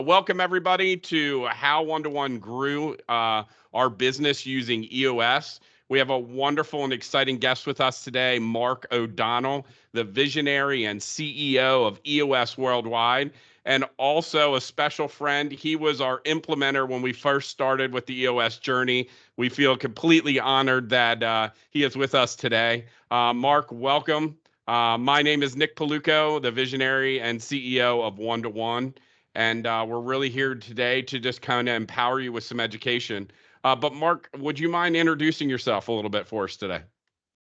Welcome everybody to How One-to-One Grew our business using EOS. We have a wonderful and exciting guest with us today, Mark O'Donnell, the visionary and CEO of EOS Worldwide, and also a special friend. He was our implementer when we first started with the EOS journey. We feel completely honored that he is with us today. Mark, welcome. My name is Nick Paluco, the visionary and CEO of One-to-One. And we're really here today to just kind of empower you with some education. But Mark, would you mind introducing yourself a little bit for us today?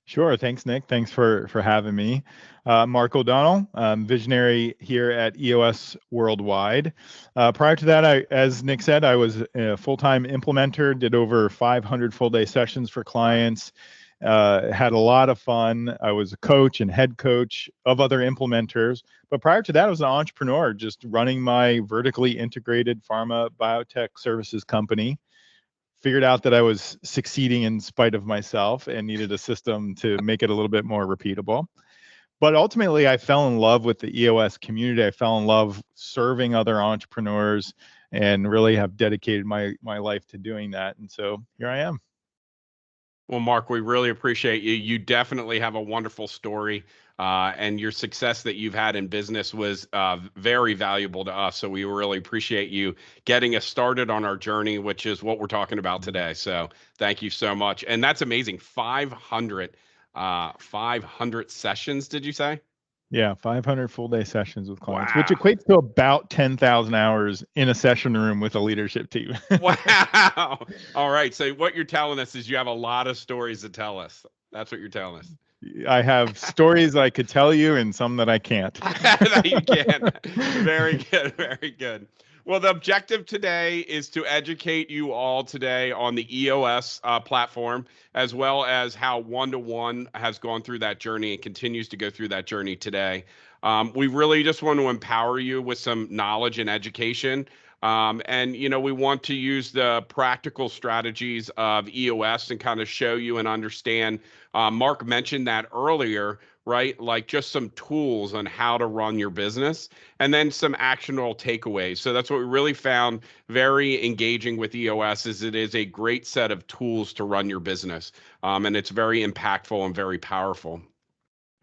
Sure. Thanks, Nick. Thanks for having me. Mark O'Donnell, visionary here at EOS Worldwide. Prior to that, as Nick said, I was a full-time implementer, did over 500 full-day sessions for clients, had a lot of fun. I was a coach and head coach of other implementers. But prior to that, I was an entrepreneur, just running my vertically integrated pharma biotech services company. Figured out that I was succeeding in spite of myself and needed a system to make it a little bit more repeatable. But ultimately, I fell in love with the EOS community. I fell in love serving other entrepreneurs and really have dedicated my life to doing that. And so here I am. Well, Mark, we really appreciate you. You definitely have a wonderful story, and your success that you've had in business was very valuable to us. So we really appreciate you getting us started on our journey, which is what we're talking about today. So thank you so much. And that's amazing. 500 sessions, did you say? Yeah, 500 full-day sessions with clients, Wow. which equates to about 10,000 hours in a session room with a leadership team. Wow. All right. So what you're telling us is you have a lot of stories to tell us. That's what you're telling us. I have stories I could tell you and some that I can't. That you can. Very good. Very good. Well, the objective today is to educate you all today on the EOS platform, as well as how One-to-One has gone through that journey and continues to go through that journey today. We really just want to empower you with some knowledge and education. And, we want to use the practical strategies of EOS and kind of show you and understand. Mark mentioned that earlier, right? Like just some tools on how to run your business and then some actionable takeaways. So that's what we really found very engaging with EOS is it is a great set of tools to run your business. And it's very impactful and very powerful.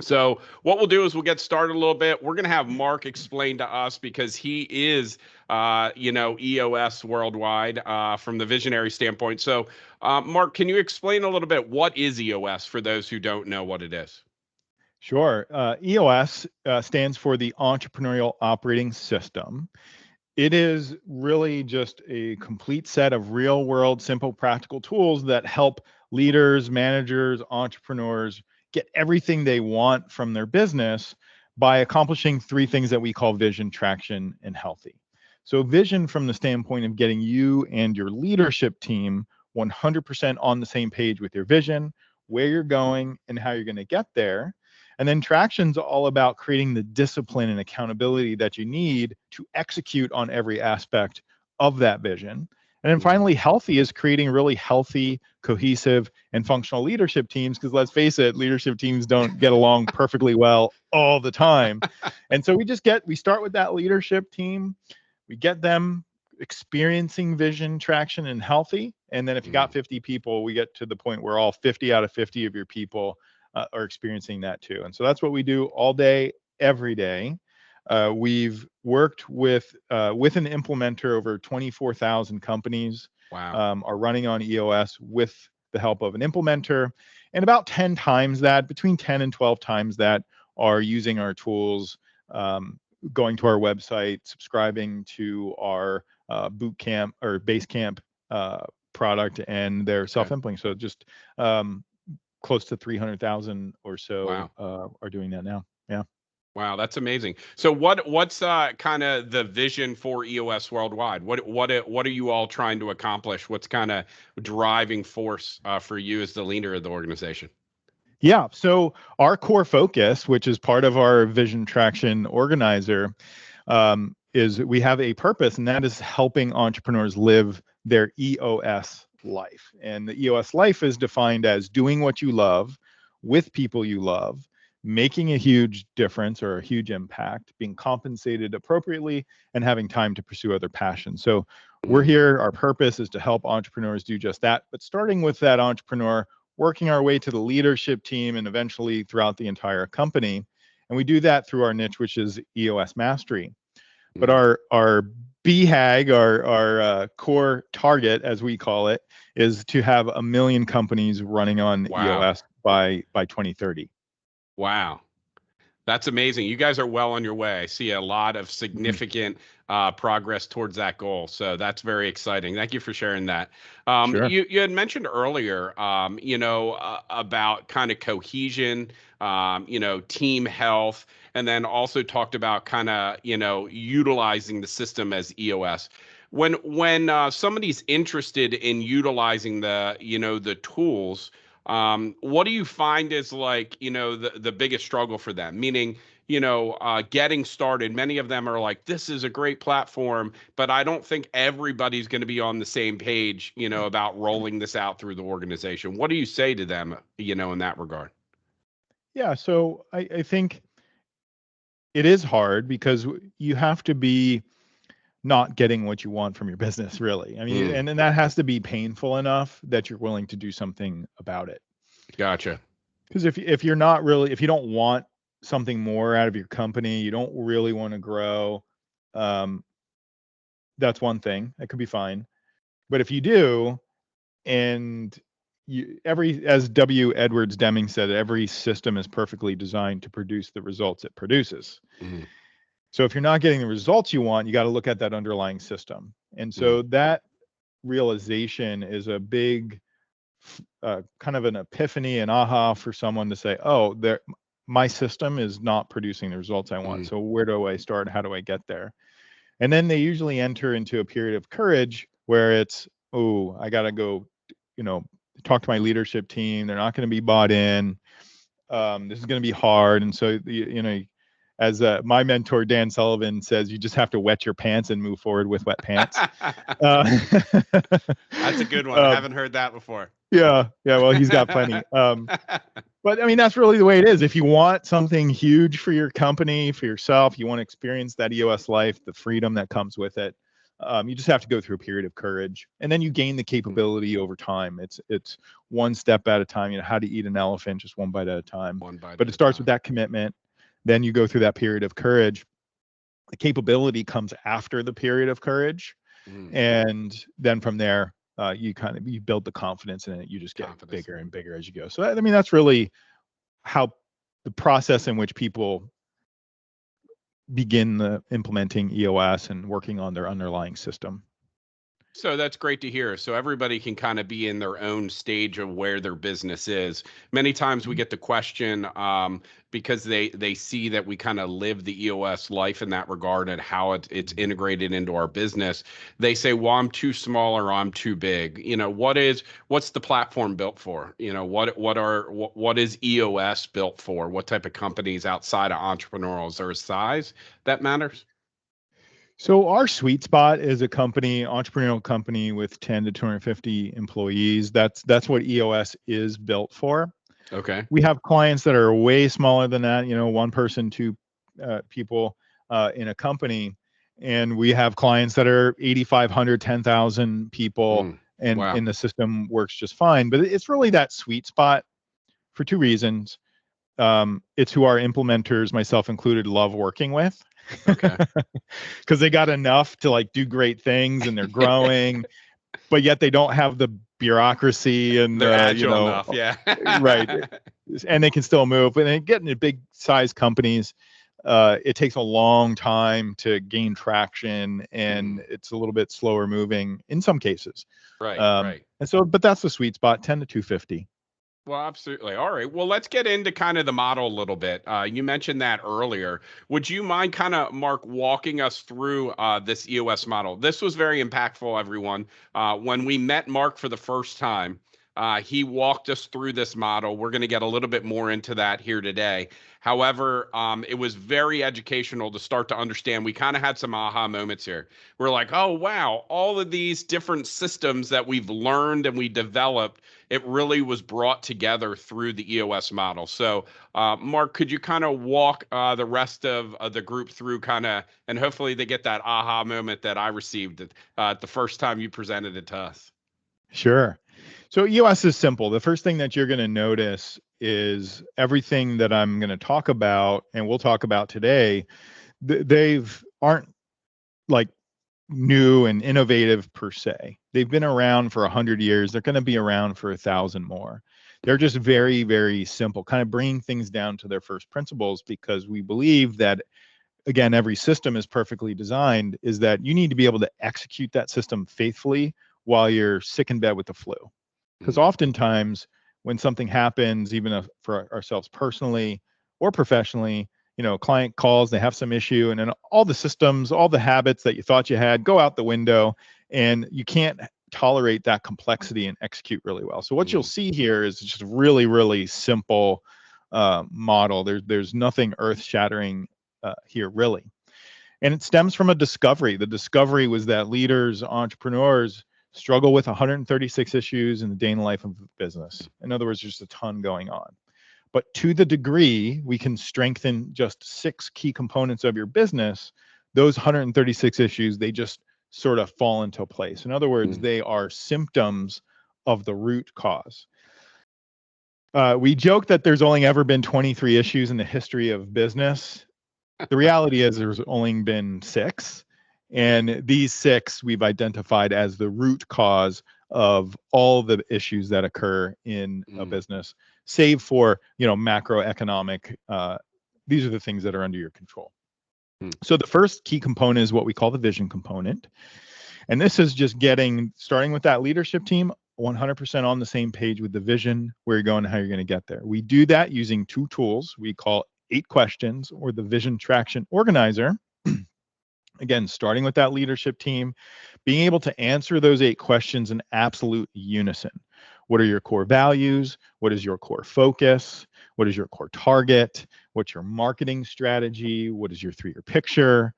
So what we'll do is we'll get started a little bit. We're going to have Mark explain to us because he is, EOS Worldwide from the visionary standpoint. So, Mark, can you explain a little bit what is EOS for those who don't know what it is? Sure. EOS stands for the Entrepreneurial Operating System. It is really just a complete set of real world, simple, practical tools that help leaders, managers, entrepreneurs get everything they want from their business by accomplishing three things that we call vision, traction, and healthy. So vision from the standpoint of getting you and your leadership team 100% on the same page with your vision, where you're going, and how you're going to get there. And then traction's all about creating the discipline and accountability that you need to execute on every aspect of that vision. And then finally, healthy is creating really healthy, cohesive, and functional leadership teams, because let's face it, leadership teams don't get along perfectly well all the time. And so we start with that leadership team, we get them experiencing vision, traction, and healthy. And then if you got 50 people, we get to the point where all 50 out of 50 of your people are experiencing that too. And so that's what we do all day, every day. We've worked with an implementer. Over 24,000 companies are running on EOS with the help of an implementer, and about 10 times that, between 10 and 12 times that, are using our tools, going to our website, subscribing to our boot camp or base camp product, and they're self-implementing. So just close to 300,000 or so are doing that now. Yeah. Wow, that's amazing. So what's kind of the vision for EOS Worldwide? What are you all trying to accomplish? What's kind of driving force for you as the leader of the organization? Yeah, so our core focus, which is part of our Vision Traction Organizer, is we have a purpose, and that is helping entrepreneurs live their EOS life. And the EOS life is defined as doing what you love with people you love, making a huge difference or a huge impact, being compensated appropriately, and having time to pursue other passions. So we're here, our purpose is to help entrepreneurs do just that, but starting with that entrepreneur, working our way to the leadership team and eventually throughout the entire company. And we do that through our niche, which is EOS Mastery. But our BHAG, our core target, as we call it, is to have 1 million companies running on EOS by 2030. Wow. That's amazing. You guys are well on your way. I see a lot of significant progress towards that goal. So that's very exciting. Thank you for sharing that. Sure. You had mentioned earlier, about kind of cohesion, team health, and then also talked about kind of, utilizing the system as EOS. When somebody's interested in utilizing the tools, what do you find is like, the biggest struggle for them? Meaning, getting started. Many of them are like, this is a great platform, but I don't think everybody's going to be on the same page, about rolling this out through the organization. What do you say to them, in that regard? Yeah, so I think it is hard because you have to be not getting what you want from your business, really. I mean, and that has to be painful enough that you're willing to do something about it. Gotcha. Because if you're not really, if you don't want something more out of your company, you don't really want to grow, that's one thing. That could be fine. But if you do, and as W. Edwards Deming said, every system is perfectly designed to produce the results it produces. So if you're not getting the results you want, you got to look at that underlying system. And so that realization is a big kind of an epiphany, an aha for someone to say, oh, my system is not producing the results I want. So where do I start? How do I get there? And then they usually enter into a period of courage where it's, oh, I got to go, talk to my leadership team. They're not going to be bought in. This is going to be hard. And so, as my mentor, Dan Sullivan, says, you just have to wet your pants and move forward with wet pants. That's a good one. I haven't heard that before. Yeah. Well, he's got plenty. But I mean, that's really the way it is. If you want something huge for your company, for yourself, you want to experience that EOS life, the freedom that comes with it. You just have to go through a period of courage, and then you gain the capability over time. It's one step at a time. How to eat an elephant, just one bite at a time. But it starts with that commitment. Then you go through that period of courage. The capability comes after the period of courage, and then from there, you build the confidence in it. You just get bigger and bigger as you go. So I mean, that's really how the process in which people begin implementing EOS and working on their underlying system. So that's great to hear. So everybody can kind of be in their own stage of where their business is. Many times we get the question, because they see that we kind of live the EOS life in that regard and how it's integrated into our business. They say, well, I'm too small or I'm too big. What's the platform built for? What is EOS built for? What type of companies outside of entrepreneurial? Is there a size that matters? So our sweet spot is a entrepreneurial company with 10 to 250 employees. That's what EOS is built for. Okay. We have clients that are way smaller than that, one person, two people in a company. And we have clients that are 8,500, 10,000 people, and the system works just fine. But it's really that sweet spot for two reasons. It's who our implementers, myself included, love working with. Okay. Because they got enough to do great things and they're growing, but yet they don't have the bureaucracy and they're agile enough. Yeah. Right. And they can still move. And then getting to big size companies, it takes a long time to gain traction, and it's a little bit slower moving in some cases. Right. And so, but that's the sweet spot, 10 to 250. Well, absolutely. All right. Well, let's get into kind of the model a little bit. You mentioned that earlier. Would you mind kind of, Mark, walking us through this EOS model? This was very impactful, everyone. When we met Mark for the first time, He walked us through this model. We're going to get a little bit more into that here today. However, it was very educational to start to understand. We kind of had some aha moments here. We're like, oh, wow, all of these different systems that we've learned and we developed, it really was brought together through the EOS model. So, Mark, could you kind of walk the rest of the group through and hopefully they get that aha moment that I received the first time you presented it to us? Sure. So EOS is simple. The first thing that you're going to notice is everything that I'm going to talk about and we'll talk about today, they've aren't like new and innovative per se. They've been around for 100 years. They're going to be around for 1,000 more. They're just very, very simple, kind of bringing things down to their first principles, because we believe that, again, every system is perfectly designed, is that you need to be able to execute that system faithfully while you're sick in bed with the flu. Because oftentimes when something happens, even for ourselves personally or professionally, a client calls, they have some issue, and then all the systems, all the habits that you thought you had go out the window, and you can't tolerate that complexity and execute really well. So what you'll see here is just a really, really simple model. There's nothing earth-shattering here, really. And it stems from a discovery. The discovery was that leaders, entrepreneurs, struggle with 136 issues in the day in the life of business. In other words, there's a ton going on. But to the degree we can strengthen just 6 key components of your business, those 136 issues, they just sort of fall into place. In other words, they are symptoms of the root cause. We joke that there's only ever been 23 issues in the history of business. The reality is there's only been 6. And these 6 we've identified as the root cause of all the issues that occur in a business, save for, macroeconomic. These are the things that are under your control. So the first key component is what we call the vision component. And this is just starting with that leadership team, 100% on the same page with the vision, where you're going and how you're going to get there. We do that using 2 tools we call 8 questions, or the Vision Traction Organizer. Again, starting with that leadership team, being able to answer those 8 questions in absolute unison. What are your core values? What is your core focus? What is your core target? What's your marketing strategy? What is your 3-year picture?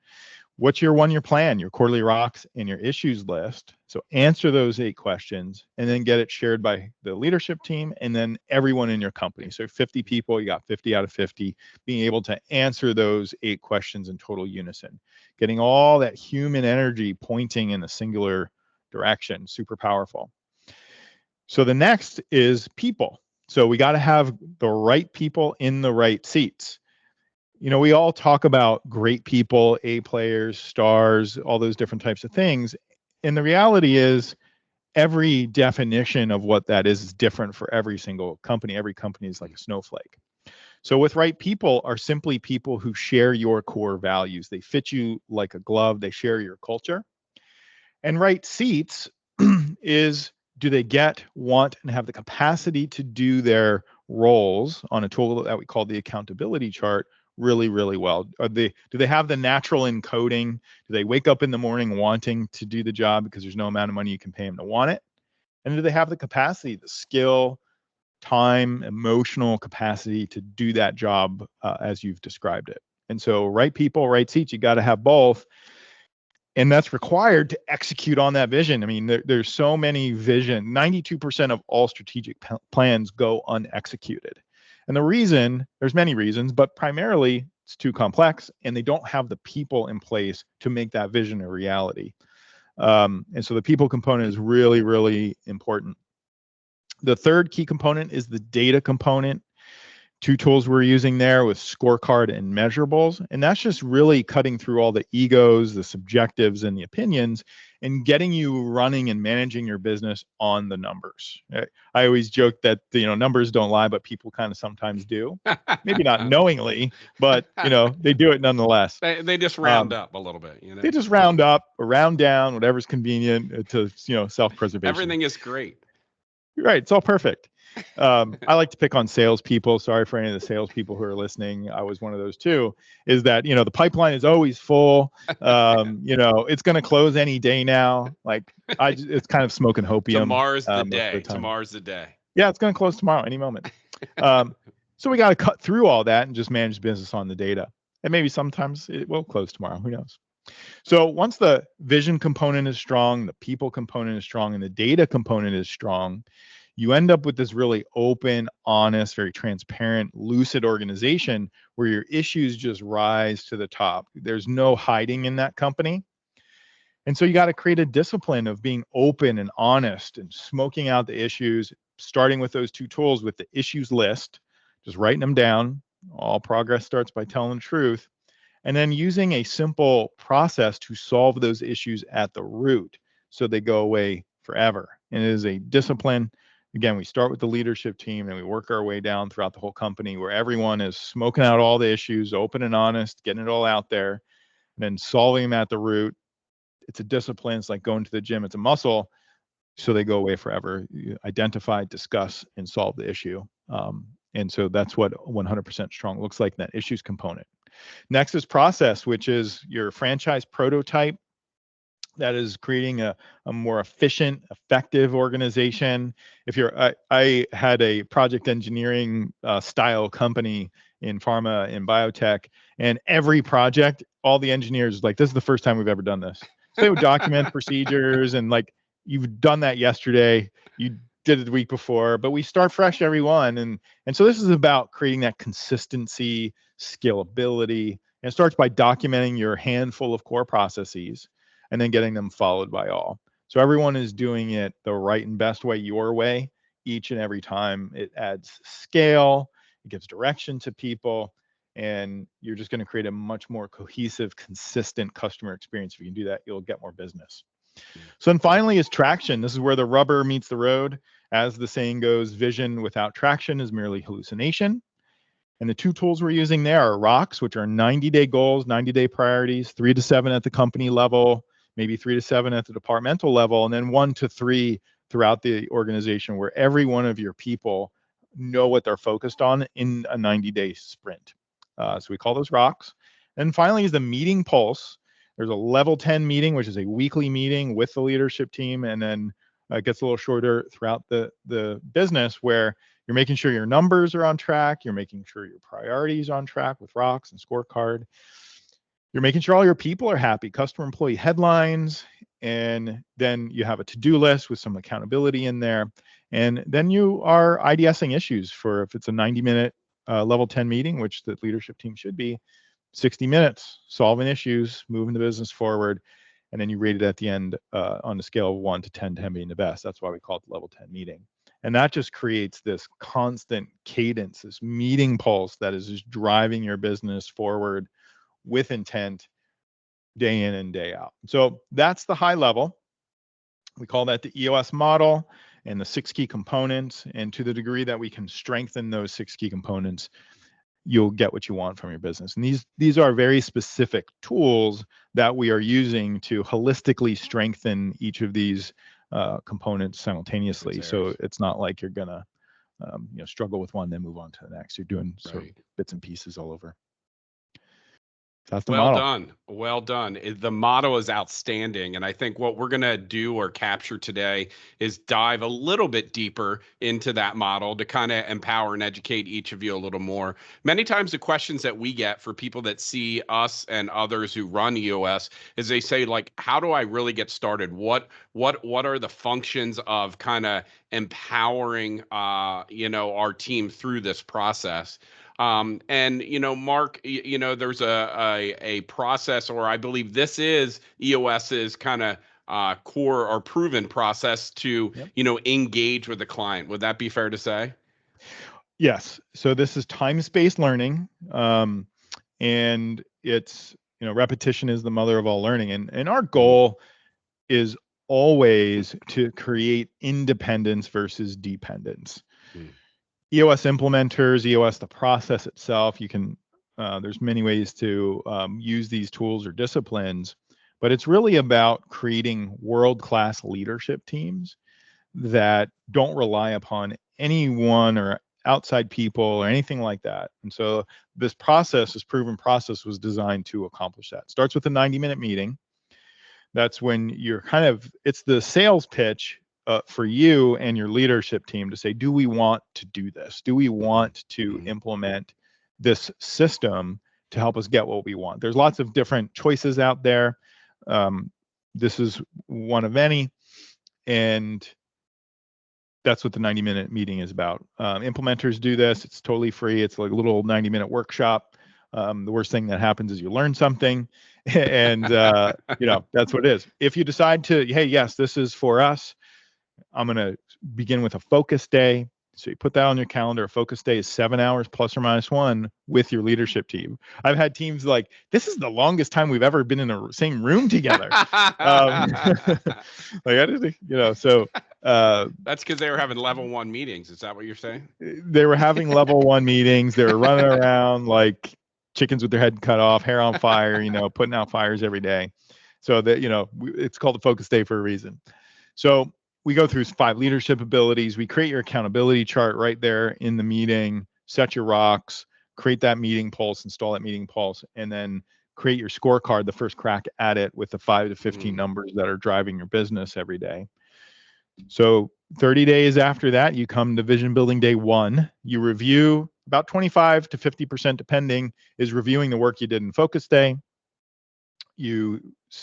What's your 1-year plan, your quarterly rocks, and your issues list? So answer those 8 questions and then get it shared by the leadership team and then everyone in your company. So 50 people, you got 50 out of 50, being able to answer those 8 questions in total unison, getting all that human energy pointing in a singular direction, super powerful. So the next is people. So we got to have the right people in the right seats. We all talk about great people, A players, stars, all those different types of things. And the reality is every definition of what that is different for every single company. Every company is like a snowflake. So with right people are simply people who share your core values. They fit you like a glove. They share your culture. And right seats is, do they want, and have the capacity to do their roles on a tool that we call the accountability chart really, really well? Do they have the natural encoding? Do they wake up in the morning wanting to do the job because there's no amount of money you can pay them to want it? And do they have the capacity, the skill, time, emotional capacity to do that job as you've described it? And so right people, right seats, you got to have both. And that's required to execute on that vision. I mean, there's so many 92% of all strategic plans go unexecuted. And the reason, there's many reasons, but primarily it's too complex and they don't have the people in place to make that vision a reality. And so the people component is really, really important. The third key component is the data component. 2 tools we're using there with scorecard and measurables. And that's just really cutting through all the egos, the subjectives, and the opinions, and getting you running and managing your business on the numbers. I always joke that numbers don't lie, but people kind of sometimes do. Maybe not knowingly, but they do it nonetheless. They just round up a little bit. They just round up or round down, whatever's convenient to self-preservation. Everything is great. Right, it's all perfect. I like to pick on salespeople. Sorry for any of the salespeople who are listening. I was one of those too. Is that, the pipeline is always full. It's going to close any day now. Like it's kind of smoking hopium. Tomorrow's the Most of the day. time. Tomorrow's the day. Yeah, it's going to close tomorrow, any moment. So we got to cut through all that and just manage business on the data. And maybe sometimes it will close tomorrow. Who knows? So once the vision component is strong, the people component is strong, and the data component is strong, you end up with this really open, honest, very transparent, lucid organization where your issues just rise to the top. There's no hiding in that company. And so you got to create a discipline of being open and honest and smoking out the issues, starting with those two tools with the issues list, just writing them down. All progress starts by telling the truth. And then using a simple process to solve those issues at the root so they go away forever. And it is a discipline. Again, we start with the leadership team and we work our way down throughout the whole company where everyone is smoking out all the issues, open and honest, getting it all out there, and then solving them at the root. It's a discipline. It's like going to the gym. It's a muscle. So they go away forever. You identify, discuss, and solve the issue. And so that's what 100% strong looks like in that issues component. Next is process, which is your franchise prototype. That is creating a more efficient, effective organization. If I had a project engineering style company in pharma and biotech, and every project, all the engineers like, this is the first time we've ever done this. So they would document procedures and like, you've done that yesterday, you did it the week before, but we start fresh every one. And so this is about creating that consistency, scalability, and it starts by documenting your handful of core processes and then getting them followed by all. So everyone is doing it the right and best way, your way, each and every time. It adds scale, it gives direction to people, and you're just going to create a much more cohesive, consistent customer experience. If you can do that, you'll get more business. So then finally is traction. This is where the rubber meets the road. As the saying goes, vision without traction is merely hallucination. And the two tools we're using there are rocks, which are 90-day goals, 90-day priorities, 3 to 7 at the company level, maybe 3 to 7 at the departmental level, and then 1 to 3 throughout the organization where every one of your people know what they're focused on in a 90-day sprint. So we call those rocks. And finally is the meeting pulse. There's a level 10 meeting, which is a weekly meeting with the leadership team, and then it gets a little shorter throughout the business where you're making sure your numbers are on track. You're making sure your priorities are on track with rocks and scorecard. You're making sure all your people are happy, customer employee headlines, and then you have a to-do list with some accountability in there. And then you are IDSing issues for if it's a 90-minute level 10 meeting, which the leadership team should be, 60 minutes, solving issues, moving the business forward. And then you rate it at the end on a scale of 1 to 10, 10 being the best. That's why we call it the level 10 meeting. And that just creates this constant cadence, this meeting pulse that is just driving your business forward with intent day in and day out. So that's the high level. We call that the EOS model and the 6 key components. And to the degree that we can strengthen those 6 key components, you'll get what you want from your business. And these are very specific tools that we are using to holistically strengthen each of these components simultaneously. So it's not like you're gonna struggle with one, then move on to the next. You're doing sort of bits and pieces all over. That's the model. Done. Well done. The motto is outstanding. And I think what we're going to do or capture today is dive a little bit deeper into that model to kind of empower and educate each of you a little more. Many times the questions that we get for people that see us and others who run EOS is they say, like, how do I really get started? What are the functions of kind of empowering our team through this process? And Mark, there's a process, or I believe this is EOS's kind of core or proven process to engage with the client. Would that be fair to say? Yes. So this is time-spaced learning, and it's repetition is the mother of all learning, and our goal is always to create independence versus dependence. EOS implementers, EOS, the process itself, you can, there's many ways to use these tools or disciplines, but it's really about creating world-class leadership teams that don't rely upon anyone or outside people or anything like that. And so this proven process was designed to accomplish that. Starts with a 90-minute meeting. That's when you're it's the sales pitch for you and your leadership team to say, do we want to do this? Do we want to implement this system to help us get what we want? There's lots of different choices out there. This is one of many. And that's what the 90-minute meeting is about. Implementers do this. It's totally free. It's like a little 90-minute workshop. The worst thing that happens is you learn something, and that's what it is. If you decide to, hey, yes, this is for us, I'm going to begin with a focus day. So you put that on your calendar. A focus day is 7 hours plus or minus one with your leadership team. I've had teams like, this is the longest time we've ever been in the same room together. Like I just think, so. That's because they were having level 1 meetings. Is that what you're saying? They were having level 1 meetings. They were running around like chickens with their head cut off, hair on fire, putting out fires every day. So that, it's called a focus day for a reason. So we go through 5 leadership abilities. We create your accountability chart right there in the meeting, set your rocks, create that meeting pulse, install that meeting pulse, and then create your scorecard, the first crack at it with the 5 to 15 numbers that are driving your business every day. So 30 days after that, you come to vision building day 1. You review about 25 to 50%, depending, is reviewing the work you did in focus day. You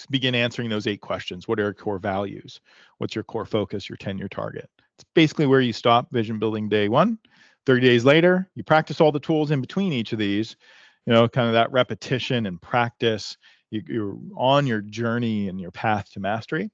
begin answering those 8 questions. What are your core values? What's your core focus, your 10-year target? It's basically where you stop vision building day 1. 30 days later, you practice all the tools in between each of these, kind of that repetition and practice. You're on your journey and your path to mastery.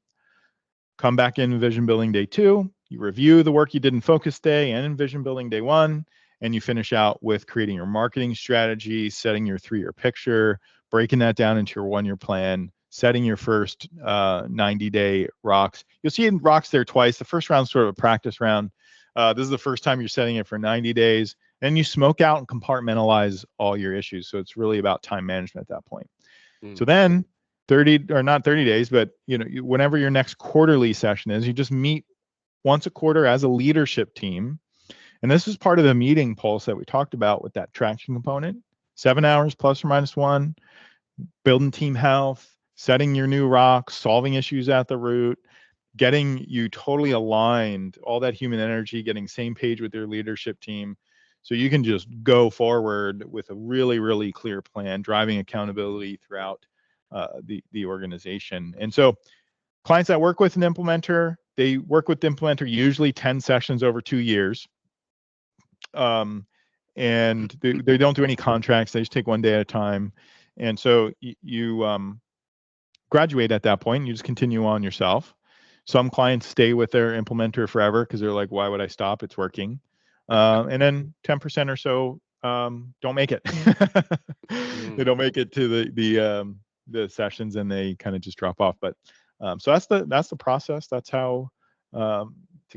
Come back in vision building day 2. You review the work you did in focus day and in vision building day 1. And you finish out with creating your marketing strategy, setting your 3-year picture, breaking that down into your 1-year plan, setting your first 90-day rocks. You'll see in rocks there twice. The first round's sort of a practice round. This is the first time you're setting it for 90 days. And you smoke out and compartmentalize all your issues. So it's really about time management at that point. So then 30 or not 30 days, but whenever your next quarterly session is, you just meet once a quarter as a leadership team. And this is part of the meeting pulse that we talked about with that traction component. 7 hours plus or minus 1, building team health, setting your new rocks, solving issues at the root, getting you totally aligned, all that human energy, getting same page with your leadership team. So you can just go forward with a really, really clear plan, driving accountability throughout the organization. And so clients that work with an implementer, they work with the implementer usually 10 sessions over 2 years. And they don't do any contracts. They just take 1 day at a time. And so you graduate at that point. And you just continue on yourself. Some clients stay with their implementer forever because they're like, why would I stop? It's working. And then 10% or so don't make it. They don't make it to the sessions, and they kind of just drop off. But so that's the process. That's how to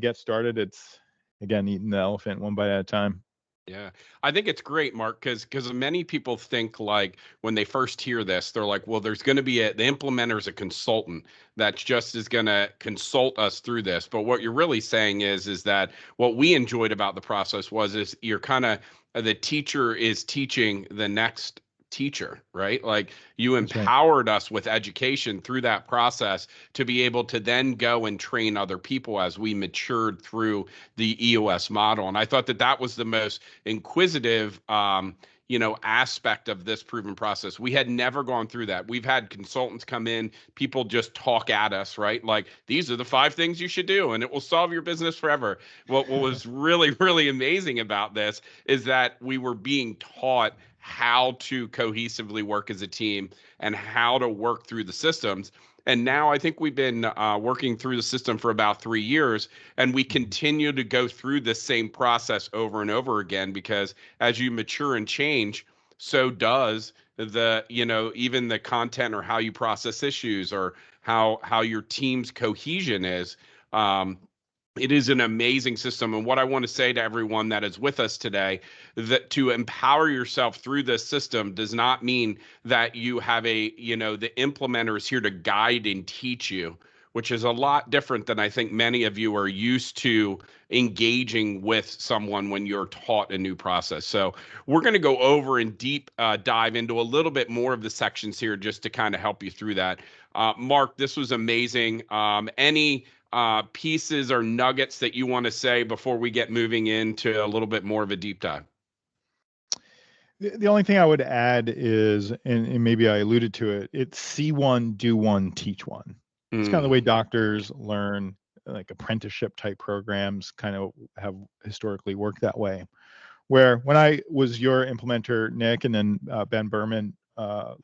get started. It's, again, eating the elephant 1 bite at a time. Yeah, I think it's great, Mark, because many people think, like, when they first hear this, they're like, well, there's going to be the implementer is a consultant that just is going to consult us through this. But what you're really saying is that what we enjoyed about the process is you're kind of the teacher is teaching the next teacher, right? Like, you empowered us with education through that process to be able to then go and train other people as we matured through the EOS model. And I thought that was the most inquisitive aspect of this proven process. We had never gone through that. We've had consultants come in, people just talk at us, right? Like, these are the 5 things you should do and it will solve your business forever. What was really, really amazing about this is that we were being taught how to cohesively work as a team and how to work through the systems. And now I think we've been working through the system for about 3 years, and we continue to go through the same process over and over again, because as you mature and change, so does even the content or how you process issues or how your team's cohesion is. It is an amazing system. And what I want to say to everyone that is with us today, that to empower yourself through this system does not mean that you have the implementer is here to guide and teach you. which is a lot different than I think many of you are used to engaging with someone when you're taught a new process. So we're going to go over and deep dive into a little bit more of the sections here just to kind of help you through that. Mark, this was amazing. Any pieces or nuggets that you want to say before we get moving into a little bit more of a deep dive? The only thing I would add is, and maybe I alluded to it, it's see one, do one, teach one. It's kind of the way doctors learn, like apprenticeship type programs kind of have historically worked that way. Where when I was your implementer, Nick, and then Ben Berman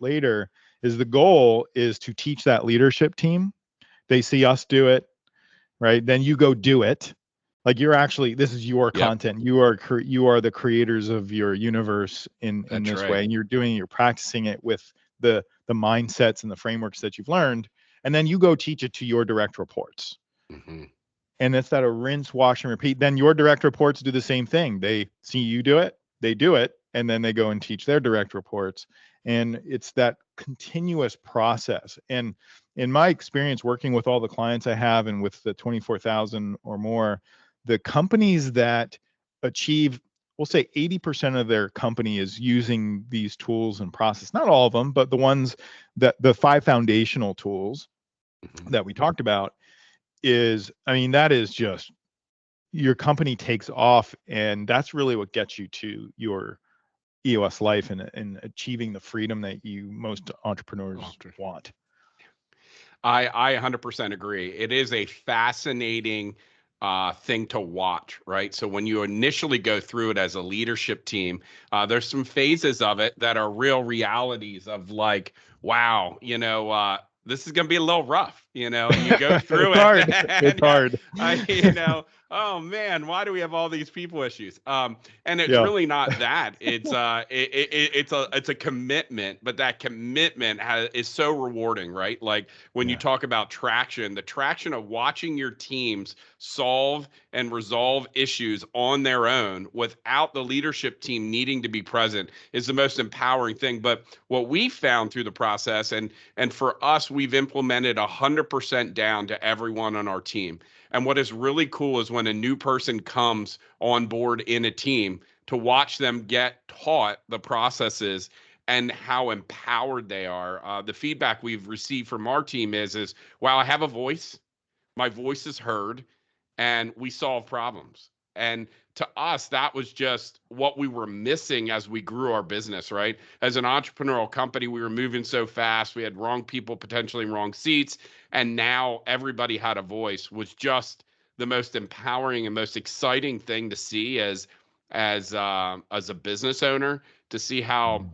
later, is the goal is to teach that leadership team. They see us do it, right? Then you go do it. Like you're actually, this is your content. You are the creators of your universe in this way, and you're practicing it with the mindsets and the frameworks that you've learned, and then you go teach it to your direct reports. And it's that a rinse, wash, and repeat. Then your direct reports do the same thing. They see you do it, they do it, and then they go and teach their direct reports. And it's that continuous process. And in my experience working with all the clients I have and with the 24,000 or more, the companies that achieve, we'll say 80% of their company is using these tools and process, not all of them, but the ones that the 5 foundational tools that we talked about is, I mean, that is just your company takes off, and that's really what gets you to your EOS life and achieving the freedom that most entrepreneurs want. I 100% agree. It is a fascinating thing to watch, right? So when you initially go through it as a leadership team, there's some phases of it that are real realities of like, wow, this is going to be a little rough, and you go through it's it. hard. It's hard. Oh man, why do we have all these people issues? And it's really not that. It's it's a commitment, but that commitment is so rewarding, right? Like when you talk about traction, the traction of watching your teams solve and resolve issues on their own without the leadership team needing to be present is the most empowering thing. But what we found through the process, and for us, we've implemented 100% down to everyone on our team. And what is really cool is when a new person comes on board in a team, to watch them get taught the processes and how empowered they are. The feedback we've received from our team is, wow, I have a voice. My voice is heard, and we solve problems. And to us, that was just what we were missing as we grew our business, right? As an entrepreneurial company, we were moving so fast. We had wrong people, potentially in wrong seats. And now everybody had a voice, was just the most empowering and most exciting thing to see as a business owner, to see how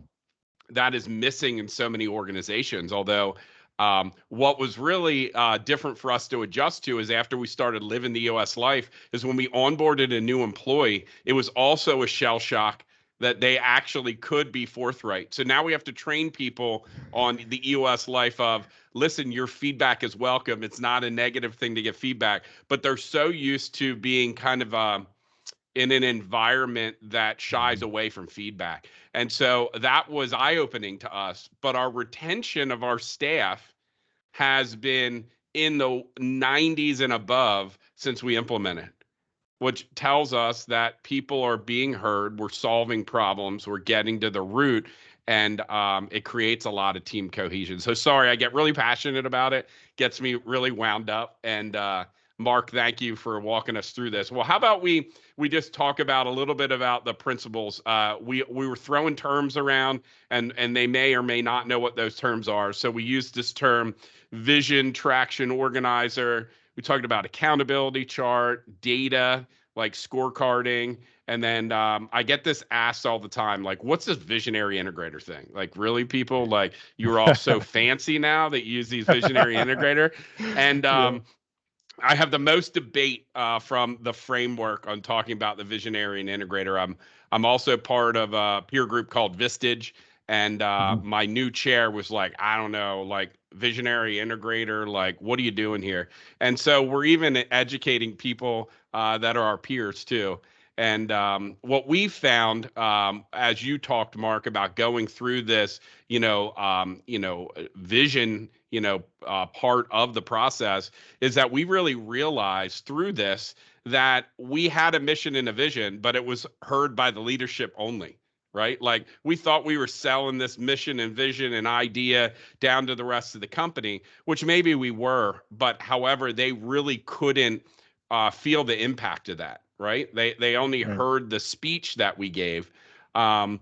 that is missing in so many organizations. Although what was really different for us to adjust to is after we started living the EOS life is when we onboarded a new employee, it was also a shell shock that they actually could be forthright. So now we have to train people on the EOS life of, listen, your feedback is welcome. It's not a negative thing to get feedback, but they're so used to being kind of in an environment that shies away from feedback. And so that was eye-opening to us. But our retention of our staff has been in the 90s and above since we implemented, which tells us that people are being heard, we're solving problems, we're getting to the root, and it creates a lot of team cohesion. So sorry, I get really passionate about it, gets me really wound up. And Mark, thank you for walking us through this. Well, how about we just talk about a little bit about the principles? We were throwing terms around, and they may or may not know what those terms are. So we used this term, vision, traction, organizer. We talked about accountability chart, data, like scorecarding. And then I get this asked all the time, like, what's this visionary integrator thing? Like, really, people? Like, you're all so fancy now that you use these visionary integrator. And I have the most debate from the framework on talking about the visionary and integrator. I'm also part of a peer group called Vistage, and my new chair was like, I don't know, like visionary integrator, like what are you doing here? And so we're even educating people that are our peers too. And what we found, as you talked, Mark, about going through this, vision, part of the process, is that we really realized through this that we had a mission and a vision, but it was heard by the leadership only. Right? Like we thought we were selling this mission and vision and idea down to the rest of the company, which maybe we were, but however, they really couldn't feel the impact of that. Right? They only Right. heard the speech that we gave. Um,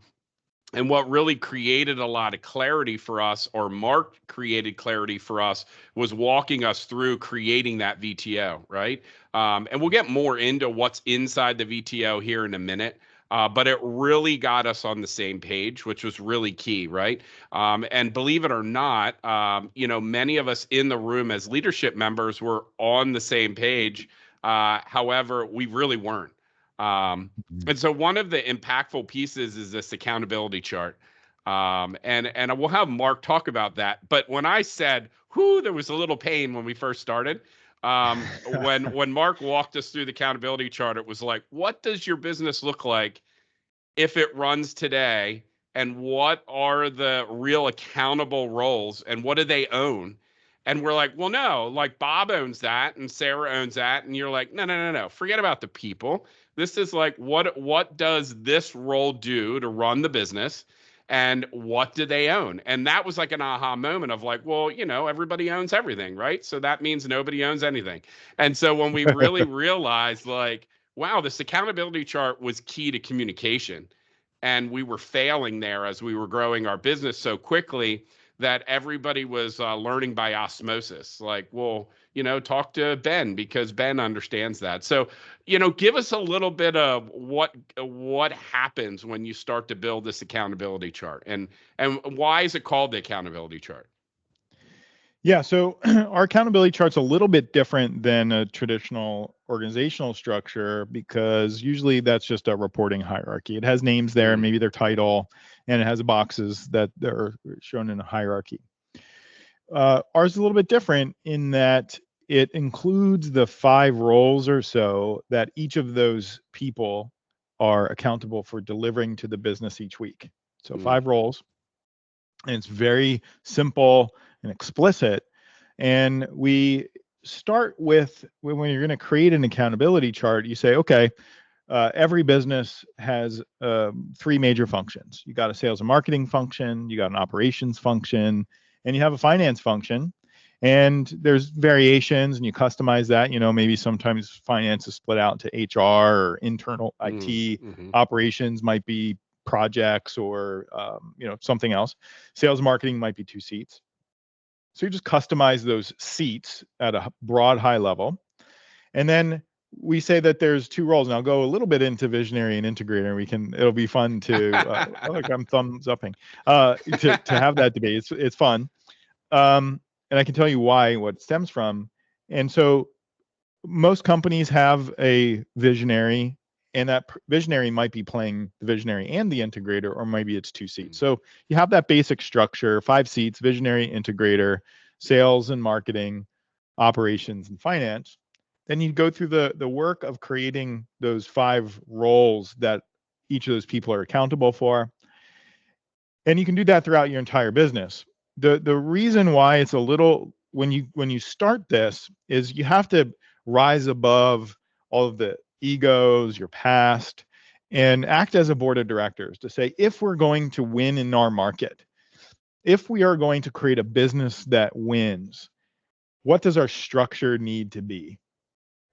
and what really created a lot of clarity for us, or Mark created clarity for us, was walking us through creating that VTO, right? And we'll get more into what's inside the VTO here in a minute. But it really got us on the same page, which was really key, right? And believe it or not, many of us in the room as leadership members were on the same page. However, we really weren't. Um, and so one of the impactful pieces is this accountability chart. And we'll have Mark talk about that. But when I said, whoo, there was a little pain when we first started. When Mark walked us through the accountability chart, it was like, what does your business look like if it runs today? And what are the real accountable roles and what do they own? And we're like, well, no, like Bob owns that and Sarah owns that. And you're like, no, no, no, no, forget about the people. This is like, what does this role do to run the business? And what do they own? And that was like an aha moment of like, well, everybody owns everything, right? So that means nobody owns anything. And so when we really realized like, wow, this accountability chart was key to communication. And we were failing there as we were growing our business so quickly that everybody was learning by osmosis. Like, well, talk to Ben because Ben understands that. So, give us a little bit of what happens when you start to build this accountability chart, and why is it called the accountability chart? Yeah, so our accountability chart's a little bit different than a traditional organizational structure because usually that's just a reporting hierarchy. It has names there, maybe their title, and it has boxes that are shown in a hierarchy. Ours is a little bit different in that it includes the 5 roles or so that each of those people are accountable for delivering to the business each week. So 5 roles, and it's very simple and explicit. And we start with when you're going to create an accountability chart, you say, okay, every business has 3 major functions. You got a sales and marketing function, you got an operations function, and you have a finance function. And there's variations, and you customize that. Maybe sometimes finance is split out to HR or internal IT. Operations might be projects or something else. Sales marketing might be 2 seats. So you just customize those seats at a broad high level. And then we say that there's 2 roles. And I'll go a little bit into visionary and integrator. It'll be fun to, look, I'm thumbs upping, to have that debate. It's fun. And I can tell you what it stems from. And so most companies have a visionary, and that visionary might be playing the visionary and the integrator, or maybe it's 2 seats. So you have that basic structure, 5 seats, visionary, integrator, sales and marketing, operations, and finance. Then you go through the work of creating those 5 roles that each of those people are accountable for. And you can do that throughout your entire business. The reason why it's a little, when you start this, is you have to rise above all of the egos, your past, and act as a board of directors to say, if we're going to win in our market, if we are going to create a business that wins, what does our structure need to be?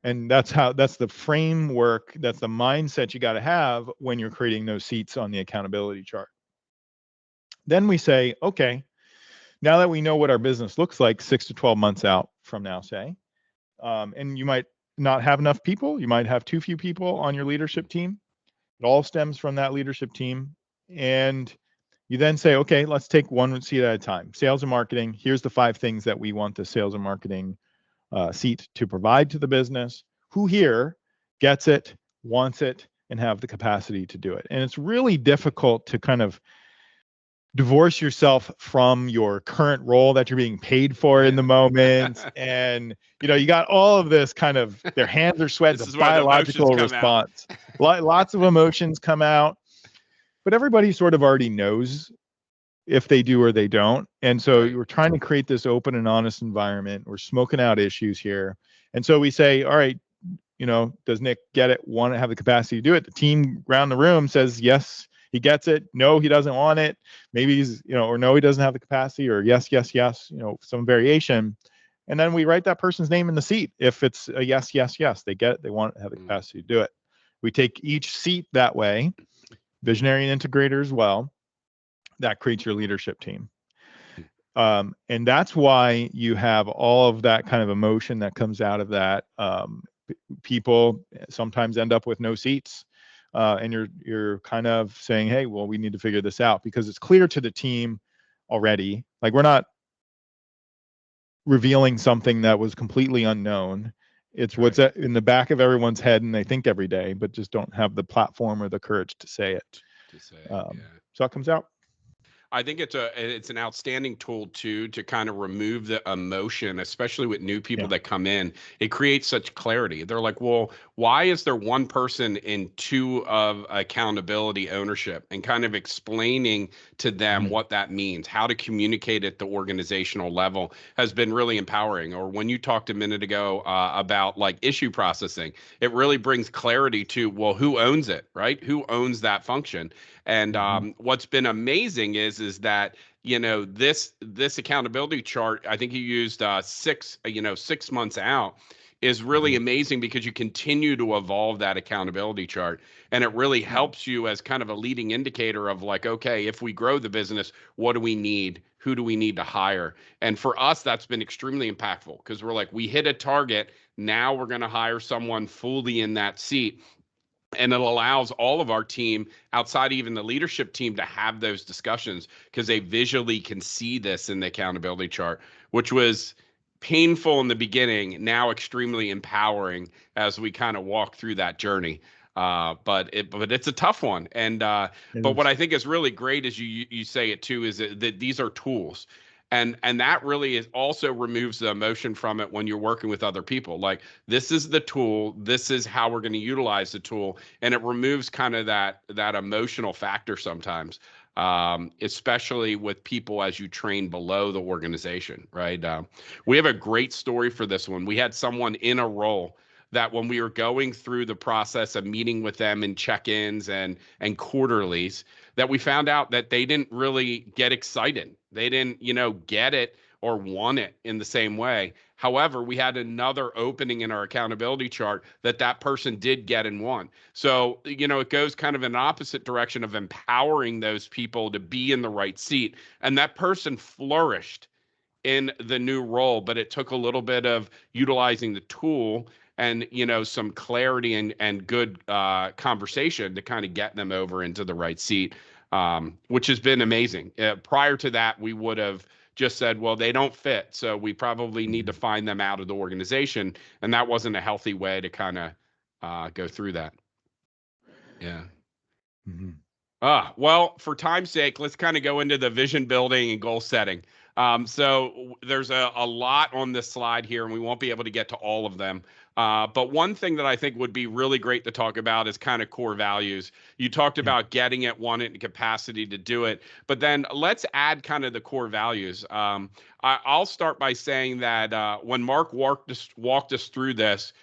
And that's the framework, that's the mindset you got to have when you're creating those seats on the accountability chart. Then we say, okay, now that we know what our business looks like 6 to 12 months out from now, say, and you might not have enough people, you might have too few people on your leadership team. It all stems from that leadership team. And you then say, okay, let's take one seat at a time. Sales and marketing, here's the 5 things that we want the sales and marketing seat to provide to the business. Who here gets it, wants it, and have the capacity to do it? And it's really difficult to kind of divorce yourself from your current role that you're being paid for in the moment. And, you got all of this kind of, their hands are sweating, This the is where the emotions biological come out. response. Lots of emotions come out, but everybody sort of already knows if they do or they don't. And so Right. we're trying to create this open and honest environment. We're smoking out issues here. And so we say, all right, does Nick get it? Want to have the capacity to do it? The team around the room says, yes, he gets it. No, he doesn't want it. Maybe he's, or no, he doesn't have the capacity, or yes, yes, yes, some variation. And then we write that person's name in the seat. If it's a yes, yes, yes, they get it. They want to have the capacity to do it. We take each seat that way, visionary and integrator as well. That creates your leadership team. And that's why you have all of that kind of emotion that comes out of that. People sometimes end up with no seats, and you're kind of saying, hey, well, we need to figure this out, because it's clear to the team already. Like, we're not revealing something that was completely unknown. It's what's in the back of everyone's head, and they think every day, but just don't have the platform or the courage to say it. So it comes out. I think it's an outstanding tool too, to kind of remove the emotion, especially with new people that come in. It creates such clarity. They're like, well, why is there one person in two of accountability ownership, and kind of explaining to them what that means, how to communicate at the organizational level has been really empowering. Or when you talked a minute ago about like issue processing, it really brings clarity to, well, who owns it, right? Who owns that function? And what's been amazing is that this accountability chart, I think you used 6 months out, is really amazing, because you continue to evolve that accountability chart, and it really helps you as kind of a leading indicator of like, okay, if we grow the business, what do we need? Who do we need to hire? And for us, that's been extremely impactful, because we're like, we hit a target. Now we're going to hire someone fully in that seat. And it allows all of our team, outside even the leadership team, to have those discussions, because they visually can see this in the accountability chart, which was painful in the beginning, now extremely empowering as we kind of walk through that journey. But it's a tough one. And but what I think is really great is you say it too, is that these are tools. And that really is also removes the emotion from it when you're working with other people. Like, this is the tool, this is how we're going to utilize the tool, and it removes kind of that emotional factor sometimes, especially with people as you train below the organization, right? We have a great story for this one. We had someone in a role that, when we were going through the process of meeting with them in check-ins and quarterlies, that we found out that they didn't really get excited. They didn't, get it or want it in the same way. However, we had another opening in our accountability chart that person did get and want. So, it goes kind of in an opposite direction of empowering those people to be in the right seat. And that person flourished in the new role, but it took a little bit of utilizing the tool and some clarity and good conversation to kind of get them over into the right seat, which has been amazing. Prior to that, we would have just said, well, they don't fit, so we probably need to find them out of the organization, and that wasn't a healthy way to kind of go through that. Yeah. Well, for time's sake, let's kind of go into the vision building and goal setting. So there's a lot on this slide here, and we won't be able to get to all of them. But one thing that I think would be really great to talk about is kind of core values. You talked about getting it, want it, and capacity to do it. But then let's add kind of the core values. I'll start by saying that when Mark walked us through this,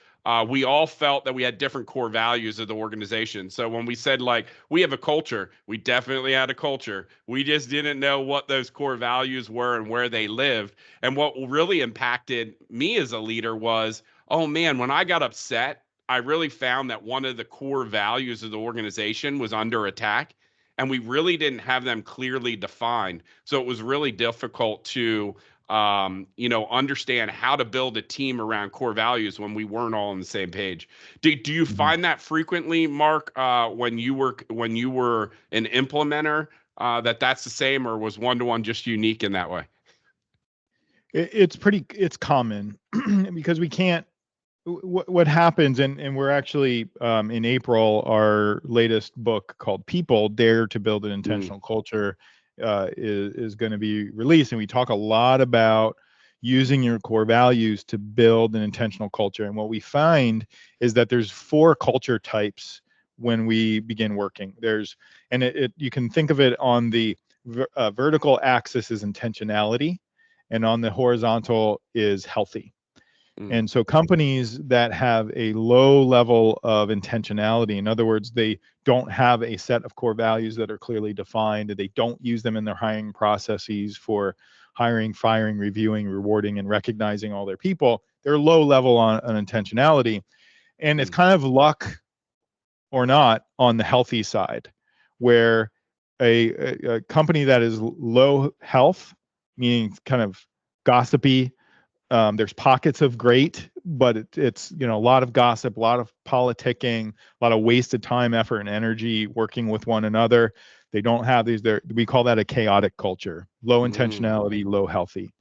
we all felt that we had different core values of the organization. So when we said, like, we have a culture, we definitely had a culture. We just didn't know what those core values were and where they lived. And what really impacted me as a leader was, oh man, when I got upset, I really found that one of the core values of the organization was under attack. And we really didn't have them clearly defined. So it was really difficult to understand how to build a team around core values when we weren't all on the same page. Do you find that frequently, Mark, when you were an implementer, that's the same, or was one-to-one just unique in that way? It's common because we can't. What happens, and we're actually in April, our latest book called People Dare to Build an Intentional Culture is going to be released, and we talk a lot about using your core values to build an intentional culture. And what we find is that there's 4 culture types when we begin working. You can think of it on the vertical axis is intentionality, and on the horizontal is healthy. And so companies that have a low level of intentionality, in other words, they don't have a set of core values that are clearly defined, and they don't use them in their hiring processes for hiring, firing, reviewing, rewarding, and recognizing all their people, they're low level on intentionality. And it's kind of luck or not on the healthy side, where a company that is low health, meaning kind of gossipy, there's pockets of great, but it's a lot of gossip, a lot of politicking, a lot of wasted time, effort, and energy working with one another. They don't have these. We call that a chaotic culture. Low intentionality, low healthy.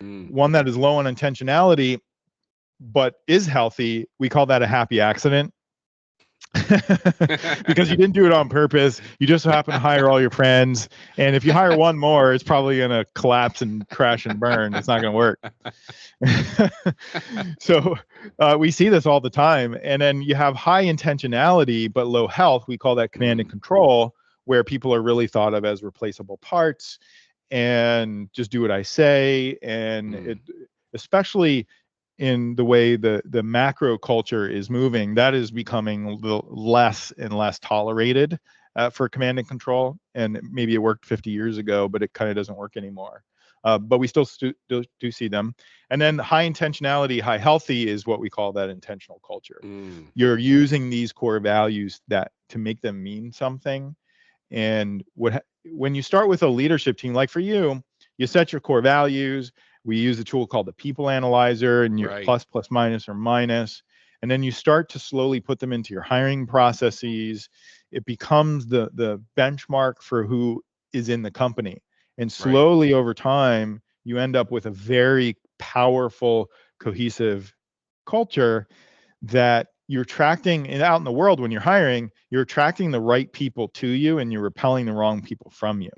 One that is low on intentionality but is healthy, we call that a happy accident. Because you didn't do it on purpose. You just happen to hire all your friends, and if you hire one more, it's probably going to collapse and crash and burn. It's not going to work. So we see this all the time. And then you have high intentionality but low health. We call that command and control, where people are really thought of as replaceable parts and just do what I say. And especially in the way the macro culture is moving, that is becoming a little less and less tolerated for command and control. And maybe it worked 50 years ago, but it kind of doesn't work anymore. But we still do see them. And then high intentionality, high healthy is what we call that intentional culture. You're using these core values to make them mean something. And when you start with a leadership team, like for you set your core values. We use a tool called the People Analyzer, and your plus, minus, or minus. And then you start to slowly put them into your hiring processes. It becomes the benchmark for who is in the company. And slowly over time, you end up with a very powerful, cohesive culture that you're attracting. And out in the world, when you're hiring, you're attracting the right people to you, and you're repelling the wrong people from you.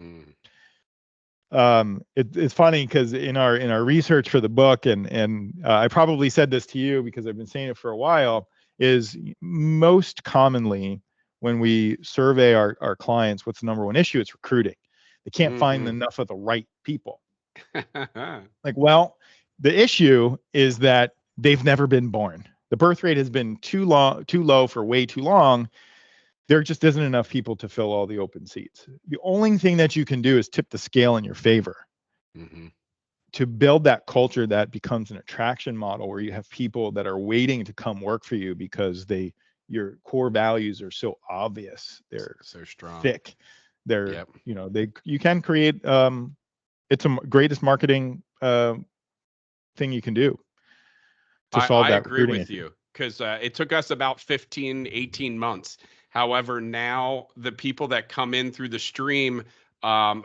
It's funny because in our research for the book, and I probably said this to you because I've been saying it for a while, is most commonly when we survey our clients, what's the number one issue? It's recruiting. They can't find enough of the right people. Well, the issue is that they've never been born. The birth rate has been too low for way too long. There just isn't enough people to fill all the open seats. The only thing that you can do is tip the scale in your favor to build that culture that becomes an attraction model, where you have people that are waiting to come work for you because your core values are so obvious. They're so strong, thick. They're you can create it's a greatest marketing thing you can do to solve that. I agree with you, because it took us about 15, 18 months. However, now the people that come in through the stream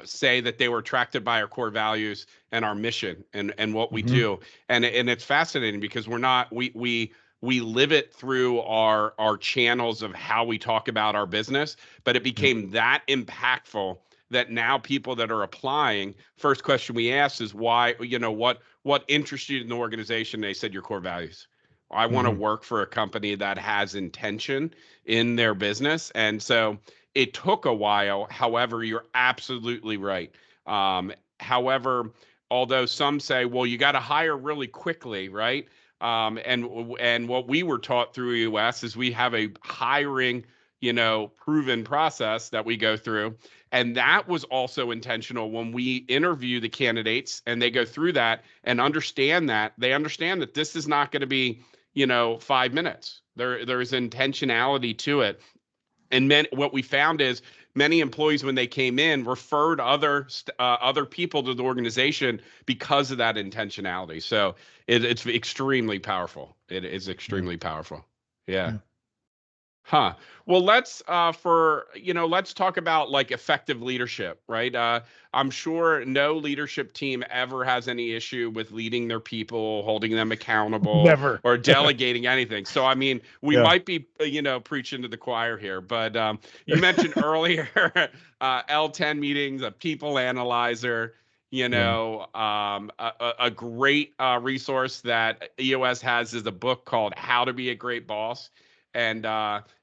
say that they were attracted by our core values and our mission and what we do. And it's fascinating because we live it through our channels of how we talk about our business, but it became that impactful that now people that are applying, first question we ask is why, what interested you in the organization? They said your core values. I want to work for a company that has intention in their business. And so it took a while. However, you're absolutely right. However, although some say, well, you got to hire really quickly, right? And what we were taught through EOS is we have a hiring, proven process that we go through. And that was also intentional when we interview the candidates and they go through that and understand that this is not going to be, 5 minutes. There's intentionality to it. And what we found is many employees, when they came in, referred other people to the organization because of that intentionality. So it's extremely powerful. It is extremely powerful. Yeah. Huh. Well, let's talk about like effective leadership, right? I'm sure no leadership team ever has any issue with leading their people, holding them accountable, Never. or delegating anything. So, I mean, we Yeah. might be, preaching to the choir here, but you mentioned earlier L10 meetings, a people analyzer. Yeah. A great resource that EOS has is a book called How to Be a Great Boss. And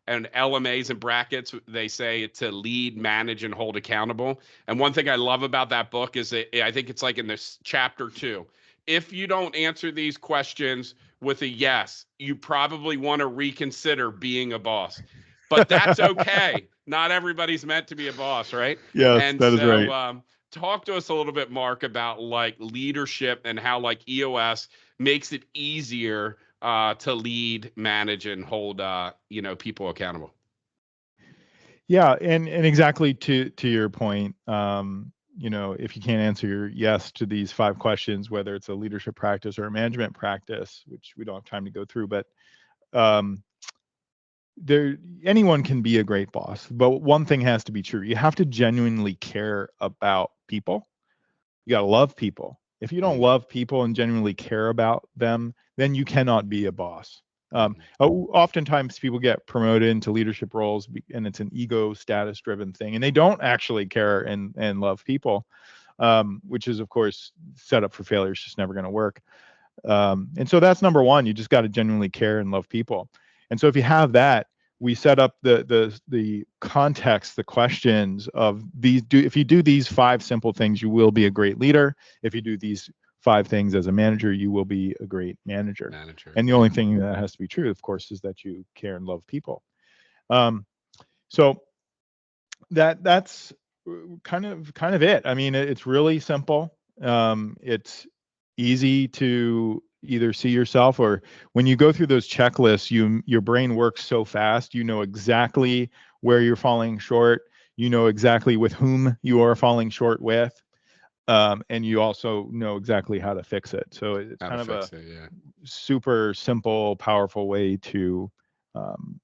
LMAs and brackets, they say to lead, manage, and hold accountable. And one thing I love about that book is that I think it's like in this chapter 2. If you don't answer these questions with a yes, you probably want to reconsider being a boss. But that's okay. Not everybody's meant to be a boss, right? Yes, And that is so, right. talk to us a little bit, Mark, about like leadership and how like EOS makes it easier to lead, manage, and hold people accountable. Yeah, and exactly to your point, if you can't answer your yes to these 5 questions, whether it's a leadership practice or a management practice, which we don't have time to go through, but um, there anyone can be a great boss. But one thing has to be true: you have to genuinely care about people. You got to love people. If you don't Mm, love people and genuinely care about them, then you cannot be a boss. mm, Oftentimes people get promoted into leadership roles and it's an ego status driven thing, and they don't actually care and love people, which is of course set up for failure. It's just never going to work. And so that's number one. You just got to genuinely care and love people. And so if you have that, we set up the context, the questions of these. If you do these 5 simple things, you will be a great leader. If you do these 5 things as a manager, you will be a great manager. manager. And the only thing that has to be true, of course, is that you care and love people. Um, so that's kind of it. I mean, it's really simple. It's easy to either see yourself, or when you go through those checklists, your brain works so fast, you know exactly where you're falling short, you know exactly with whom you are falling short with, and you also know exactly how to fix it. So it's How to kind of a fix it, yeah. super simple, powerful way to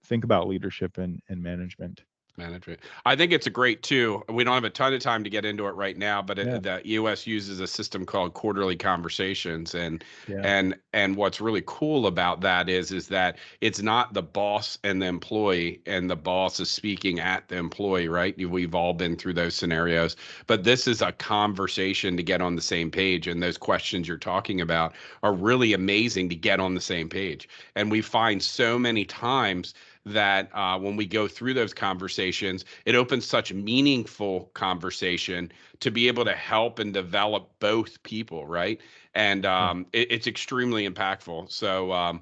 think about leadership and management. Management. I think it's a great too. We don't have a ton of time to get into it right now, but Yeah. the EOS uses a system called quarterly conversations, Yeah. and what's really cool about that is that it's not the boss and the employee, and the boss is speaking at the employee, right? We've all been through those scenarios, but this is a conversation to get on the same page, and those questions you're talking about are really amazing to get on the same page. And we find so many times that when we go through those conversations, it opens such meaningful conversation to be able to help and develop both people, right? And Yeah. it's extremely impactful. So,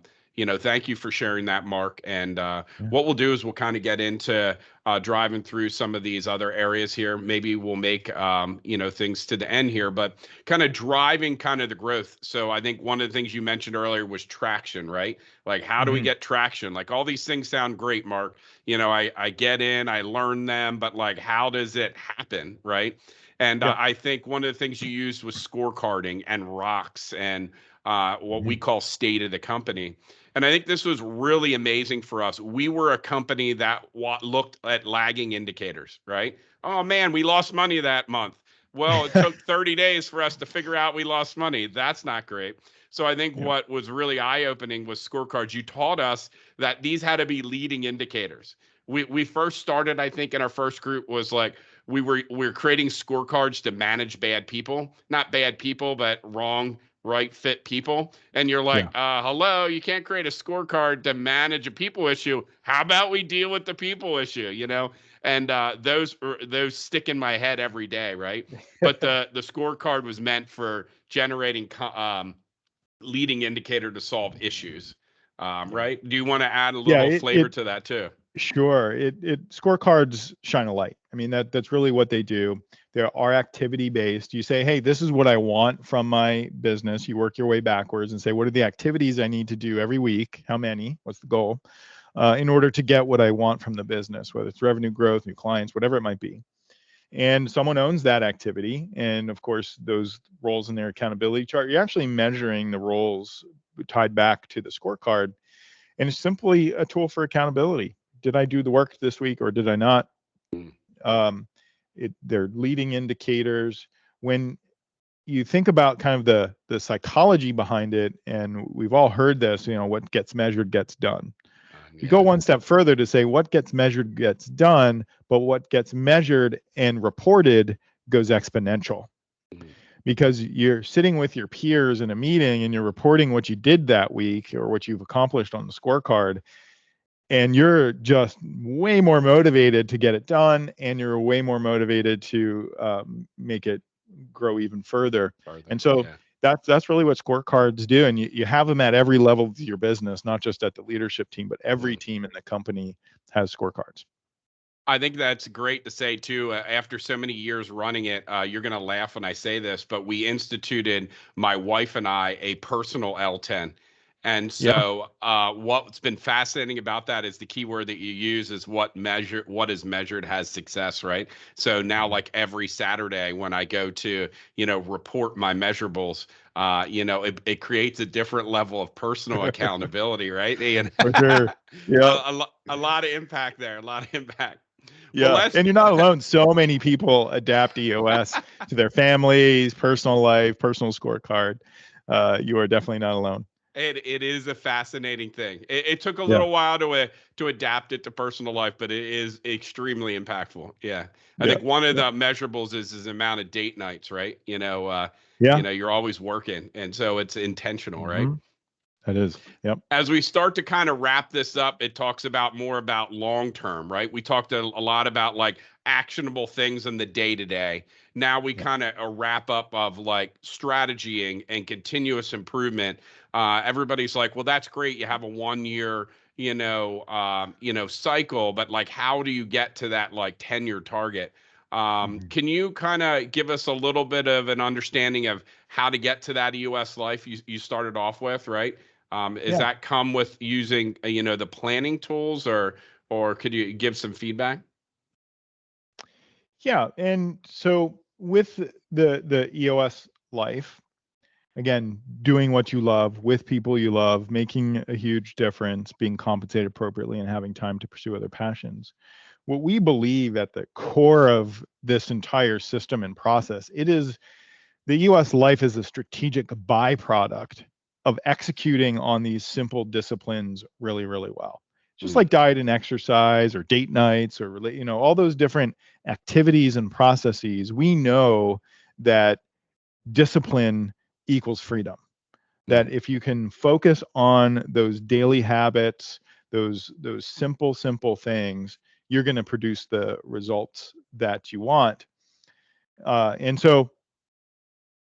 thank you for sharing that, Mark. And Yeah. what we'll do is we'll kind of get into driving through some of these other areas here. Maybe we'll make, things to the end here, but kind of driving kind of the growth. So I think one of the things you mentioned earlier was traction, right? Like, how do we Mhm. get traction? Like, all these things sound great, Mark. I get in, I learn them, but like, how does it happen, right? And Yeah. I think one of the things you used was scorecarding and rocks and what we Mhm. call state of the company. And I think this was really amazing for us. We were a company that looked at lagging indicators, right? Oh man, we lost money that month. Well, it took 30 days for us to figure out we lost money. That's not great. So I think Yeah. what was really eye-opening was scorecards. You taught us that these had to be leading indicators. We first started, I think, in our first group was like we were creating scorecards to manage bad people, not bad people, but wrong right fit people. And you're like, Yeah. hello, you can't create a scorecard to manage a people issue. How about we deal with the people issue? And those stick in my head every day, right? But the scorecard was meant for generating leading indicator to solve issues. Yeah. Right? Do you want to add a Yeah. little flavor It to that too? sure. It scorecards shine a light. I mean, that's really what they do. They are activity based. You say, hey, this is what I want from my business. You work your way backwards and say, what are the activities I need to do every week? How many? What's the goal? In order to get what I want from the business, whether it's revenue growth, new clients, whatever it might be. And someone owns that activity. And of course, those roles in their accountability chart, you're actually measuring the roles tied back to the scorecard. And it's simply a tool for accountability. did I do the work this week or did I not? Mm. Um, they're leading indicators. When you think about kind of the psychology behind it, and we've all heard this, what gets measured gets done. You go Yeah. one step further to say what gets measured gets done, but what gets measured and reported goes exponential. Mhm. Because you're sitting with your peers in a meeting and you're reporting what you did that week or what you've accomplished on the scorecard, and you're just way more motivated to get it done, and you're way more motivated to make it grow even further. Farther. And so Yeah. that's really what scorecards do, and you have them at every level of your business, not just at the leadership team, but every team in the company has scorecards. I think that's great to say too. After so many years running it, you're going to laugh when I say this, but we instituted, my wife and I, a personal L10. And Yeah. so, what's been fascinating about that is the keyword that you use is what is measured has success, right? So now, like every Saturday when I go to, report my measurables, it creates a different level of personal accountability, right? And For sure. Yeah. a lot of impact there, a lot of impact. Well, Yeah, let's. and you're not alone. So many people adapt EOS to their families, personal life, personal scorecard. You are definitely not alone. It is a fascinating thing. It took a Yeah. little while to adapt it to personal life, but it is extremely impactful. Yeah, I Yeah. think one of Yeah. the measurables is the amount of date nights, right? Yeah. You're always working, and so it's intentional, right? Hmm. That is. Yep. As we start to kind of wrap this up, it talks about more about long term, right? We talked a lot about like actionable things in the day to day. Now we Yep. kind of a wrap up of like strategy and continuous improvement. Everybody's like, well, that's great. You have a 1 year, cycle, but like, how do you get to that like 10-year target? Mhm. Can you kind of give us a little bit of an understanding of how to get to that EOS life you started off with, right? Is Yeah. that come with using the planning tools, or could you give some feedback? Yeah. And so with the EOS life, again, doing what you love with people you love, making a huge difference, being compensated appropriately, and having time to pursue other passions. What we believe at the core of this entire system and process, it is the US life is a strategic byproduct of executing on these simple disciplines really, really well. Just Mm, like diet and exercise or date nights or all those different activities and processes, we know that discipline equals freedom. That mm, if you can focus on those daily habits, those simple things, you're going to produce the results that you want. And so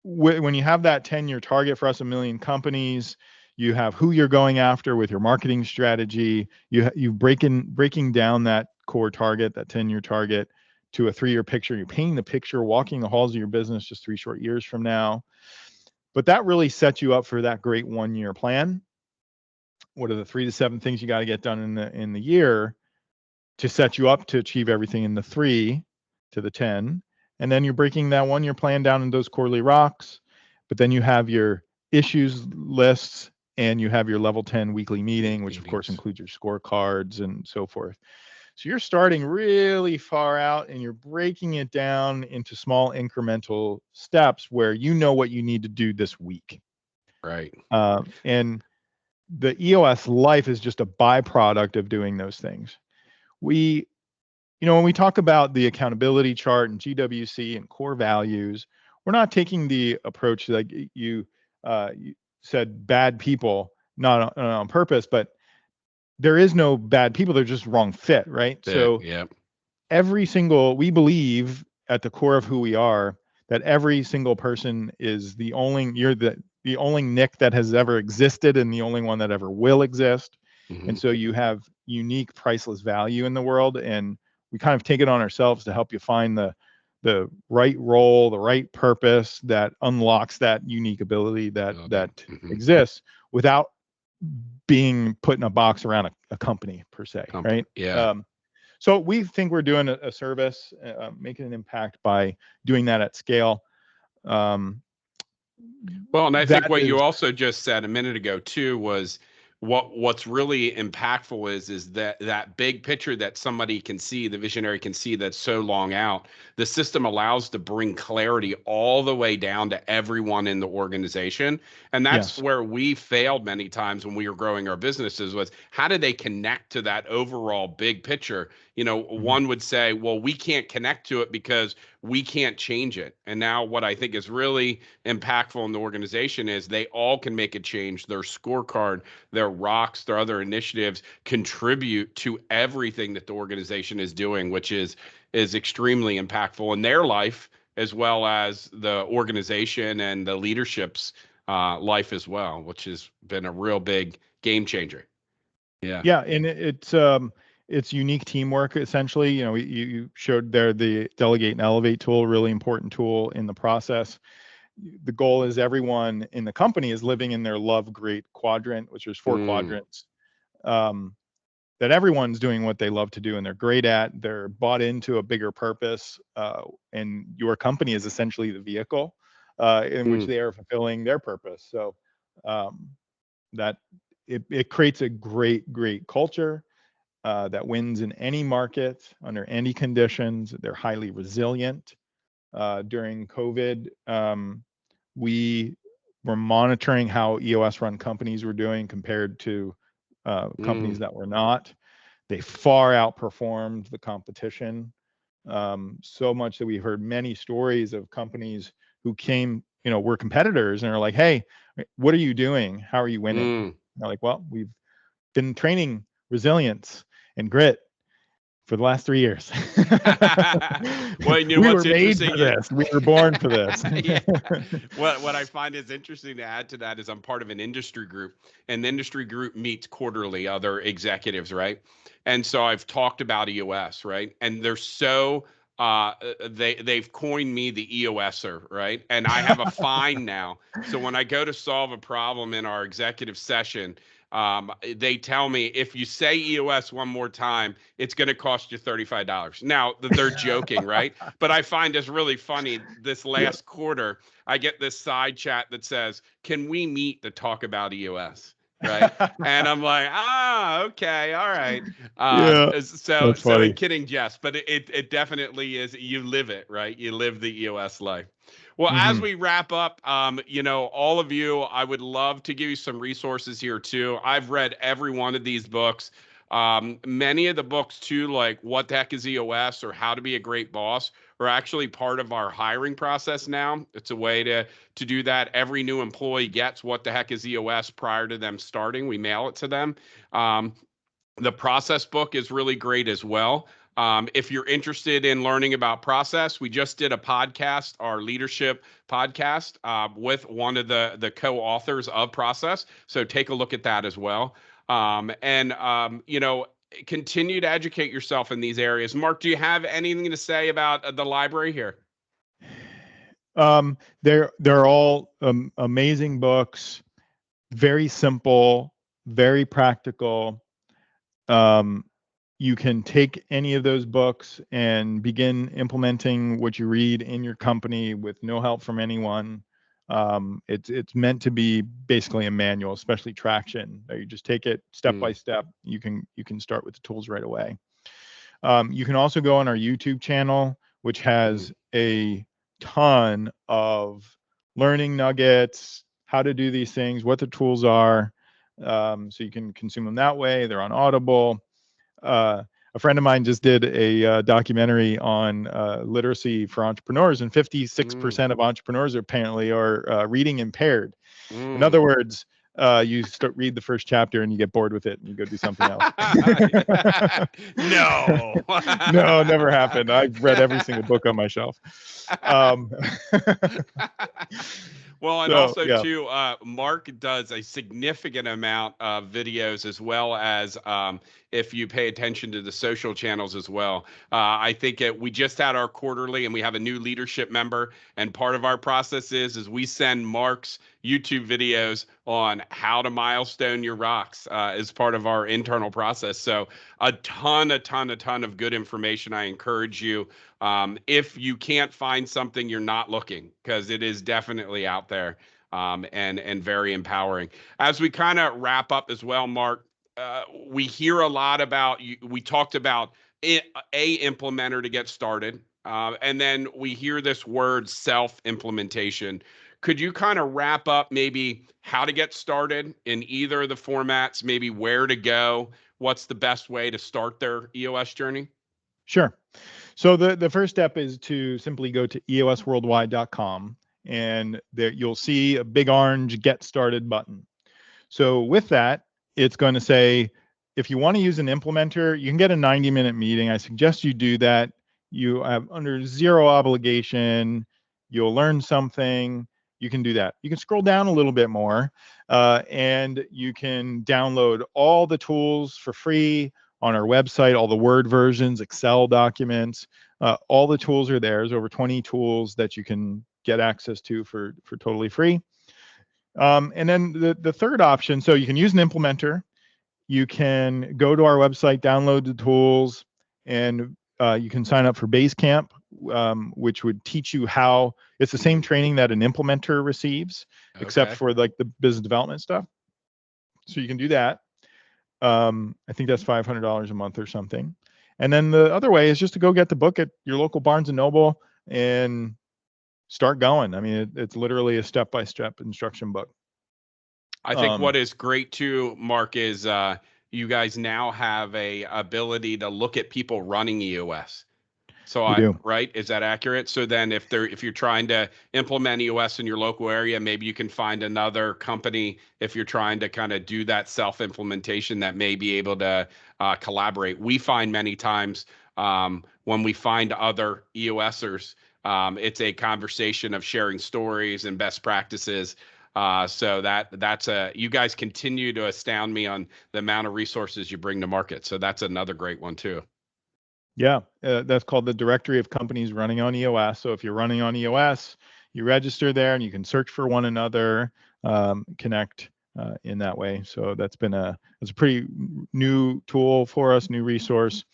when you have that 10-year target, for us, 1 million companies, you have who you're going after with your marketing strategy. You breaking down that core target, that 10-year target, to a 3-year picture. You're painting the picture, walking the halls of your business just 3 short years from now. But that really sets you up for that great 1-year plan. What are the 3 to 7 things you got to get done in the year to set you up to achieve everything in the 3 to the 10? And then you're breaking that 1-year plan down in those quarterly rocks. But then you have your issues lists, and you have your level 10 weekly meeting, which of course meetings. includes your scorecards and so forth. So you're starting really far out and you're breaking it down into small incremental steps where you know what you need to do this week. Right. And the EOS life is just a byproduct of doing those things. We, when we talk about the accountability chart and GWC and core values, we're not taking the approach like you said, bad people, not on purpose, but there is no bad people. They're just wrong fit, right? So Yeah. we believe at the core of who we are that every single person is you're the only Nick that has ever existed and the only one that ever will exist. Hmm. And so you have unique priceless value in the world, and we kind of take it on ourselves to help you find the right role, the right purpose that unlocks that unique ability that Love it. that Hmm. exists without being put in a box around a company per se, Company. right? Yeah. So we think we're doing a service, making an impact by doing that at scale. Um, Well, and I think that what you is, also just said a minute ago too was what's really impactful is that big picture that somebody can see, the visionary can see, that's so long out. The system allows to bring clarity all the way down to everyone in the organization. And that's Yes. where we failed many times when we were growing our businesses, was how do they connect to that overall big picture? Mhm. One would say, well, we can't connect to it because we can't change it. And now what I think is really impactful in the organization is they all can make a change. Their scorecard, their rocks, their other initiatives contribute to everything that the organization is doing, which is extremely impactful in their life, as well as the organization and the leadership's life as well, which has been a real big game changer. Yeah. Yeah, and it's unique teamwork essentially. You showed there the delegate and elevate tool, really important tool in the process. The goal is everyone in the company is living in their love great quadrant, which is four Mm, quadrants. Um, that everyone's doing what they love to do and they're great at. They're bought into a bigger purpose, and your company is essentially the vehicle in which mm, they are fulfilling their purpose. So um, that it creates a great culture that wins in any market under any conditions. They're highly resilient. During COVID, we were monitoring how EOS run companies were doing compared to companies mm, that were not. They far outperformed the competition, so much that we heard many stories of companies who came, were competitors and are like, "Hey, what are you doing? How are you winning?" And mm. they're like, "Well, we've been training resilience and grit for the last 3 years. Well, We what's were made interesting? for this. We were born for this." Yeah. What I find is interesting to add to that is I'm part of an industry group, and the industry group meets quarterly, other executives, right? And so I've talked about EOS, right? And they're so they've coined me the EOSer, right? And I have a fine now. So when I go to solve a problem in our executive session, they tell me if you say EOS one more time, it's going to cost you $35. Now, they're joking, right? But I find this really funny. This Yeah. last quarter, I get this side chat that says, "Can we meet to talk about EOS?" Right? And I'm like, okay, all right. Yeah, that's So in funny. kidding, jest, but it definitely is. You live it, right? You live the EOS life. Well, as Mhm. we wrap up, all of you, I would love to give you some resources here too. I've read every one of these books. Many of the books too, like What the Heck is EOS or How to Be a Great Boss, are actually part of our hiring process now. It's a way to do that. Every new employee gets What the Heck is EOS prior to them starting. We mail it to them. Um, the process book is really great as well. If you're interested in learning about process, we just did a podcast, our leadership podcast, with one of the co-authors of Process. So take a look at that as well. And continue to educate yourself in these areas. Mark, do you have anything to say about the library here? They're all amazing books, very simple, very practical. Um, you can take any of those books and begin implementing what you read in your company with no help from anyone. It's meant to be basically a manual, especially traction. You just take it step by Mm, step. You can start with the tools right away. You can also go on our YouTube channel, which mm, has a ton of learning nuggets, how to do these things, what the tools are. So you can consume them that way. They're on Audible. Uh, a friend of mine just did a documentary on literacy for entrepreneurs, and mm, 56% of entrepreneurs apparently are reading impaired. In other mm. words, you read the first chapter and you get bored with it and you go do something else. No. No, never happened. I've read every single book on my shelf. Um, Well, and so also yeah. too, Mark does a significant amount of videos as well as if you pay attention to the social channels as well. I think we just had our quarterly, and we have a new leadership member, and part of our process is we send Mark's YouTube videos on how to milestone your rocks as part of our internal process. So a ton of good information. I encourage you, if you can't find something, you're not looking, because it is definitely out there. and very empowering. As we kind of wrap up as well, Mark, we hear a lot about we talked about a implementer to get started, and then we hear this word self implementation. Could you kind of wrap up maybe how to get started in either of the formats, maybe where to go, what's the best way to start their EOS journey? Sure. So the first step is to simply go to eosworldwide.com, and there you'll see a big orange get started button. So with that, it's going to say, if you want to use an implementer, you can get a 90-minute meeting. I suggest you do that. You have under zero obligation. You'll learn something. You can do that. You can scroll down a little bit more, and you can download all the tools for free on our website, all the Word versions, Excel documents, all the tools are there. There's over 20 tools that you can get access to for totally free. And then the third option, so you can use an implementer. You can go to our website, download the tools, and you can sign up for Basecamp, which would teach you how. It's the same training that an implementer receives, except for like the business development stuff. So you can do that. I think that's $500 a month or something. And then the other way is just to go get the book at your local Barnes and Noble and start going. I mean, it's literally a step-by-step instruction book. I think what is great too, Mark, is you guys now have a ability to look at people running EOS. So right, is that accurate? So then if you're trying to implement EOS in your local area, maybe you can find another company if you're trying to kind of do that self-implementation that may be able to collaborate. We find many times when we find other EOSers, it's a conversation of sharing stories and best practices. So that's you guys continue to astound me on the amount of resources you bring to market. So that's another great one too. Yeah, that's called the directory of companies running on EOS. So if you're running on EOS, you register there and you can search for one another, connect in that way. So it's a pretty new tool for us, new resource.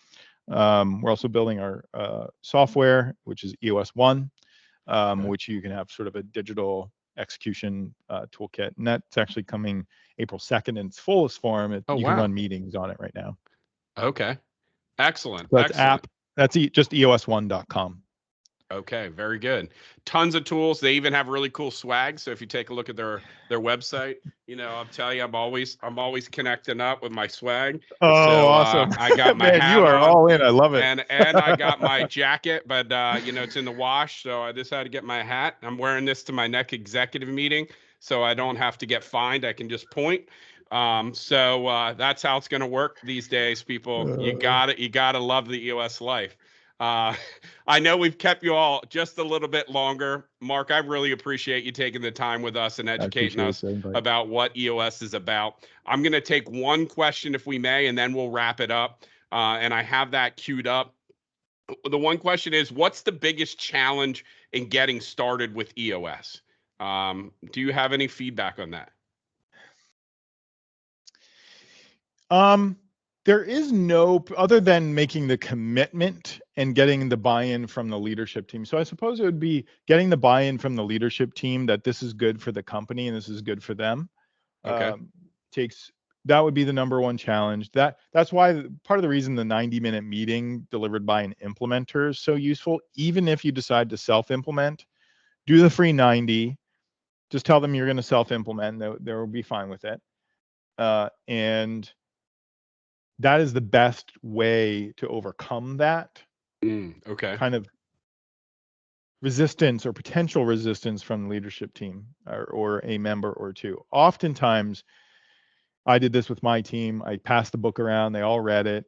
We're also building our software, which is EOS One, which you can have sort of a digital execution toolkit. And that's actually coming April 2nd in its fullest form. You can run meetings on it right now. Okay. Excellent. So that's excellent. That's just eos1.com. Okay, very good. Tons of tools. They even have really cool swag. So if you take a look at their website, I'll tell you, I'm always connecting up with my swag. Oh, so, awesome! I got my Man, hat you are on, all in. I love it. and I got my jacket, but it's in the wash, so I decided to get my hat. I'm wearing this to my next executive meeting, so I don't have to get fined. I can just point. So that's how it's going to work these days, people. You got it. You got to love the EOS life. I know we've kept you all just a little bit longer. Mark, I really appreciate you taking the time with us and educating us about what EOS is about. I'm going to take one question, if we may, and then we'll wrap it up. And I have that queued up. The one question is, what's the biggest challenge in getting started with EOS? Do you have any feedback on that? There is no, other than making the commitment and getting the buy-in from the leadership team. So I suppose it would be getting the buy-in from the leadership team that this is good for the company and this is good for them. Okay. That would be the number one challenge. That's why part of the reason the 90-minute meeting delivered by an implementer is so useful. Even if you decide to self-implement, do the free 90. Just tell them you're going to self-implement. They will be fine with it. And that is the best way to overcome that kind of resistance or potential resistance from the leadership team or a member or two. Oftentimes, I did this with my team. I passed the book around. They all read it.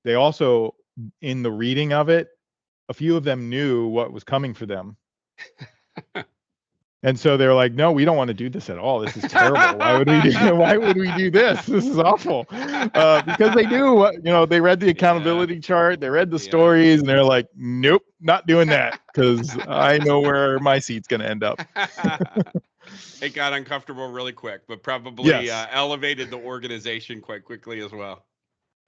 They also, in the reading of it, a few of them knew what was coming for them. And so they're like, no, we don't want to do this at all. This is terrible. Why would we do this? This is awful. Because they knew they read the accountability chart, they read the stories, and they're like, nope, not doing that because I know where my seat's going to end up. It got uncomfortable really quick, but probably elevated the organization quite quickly as well.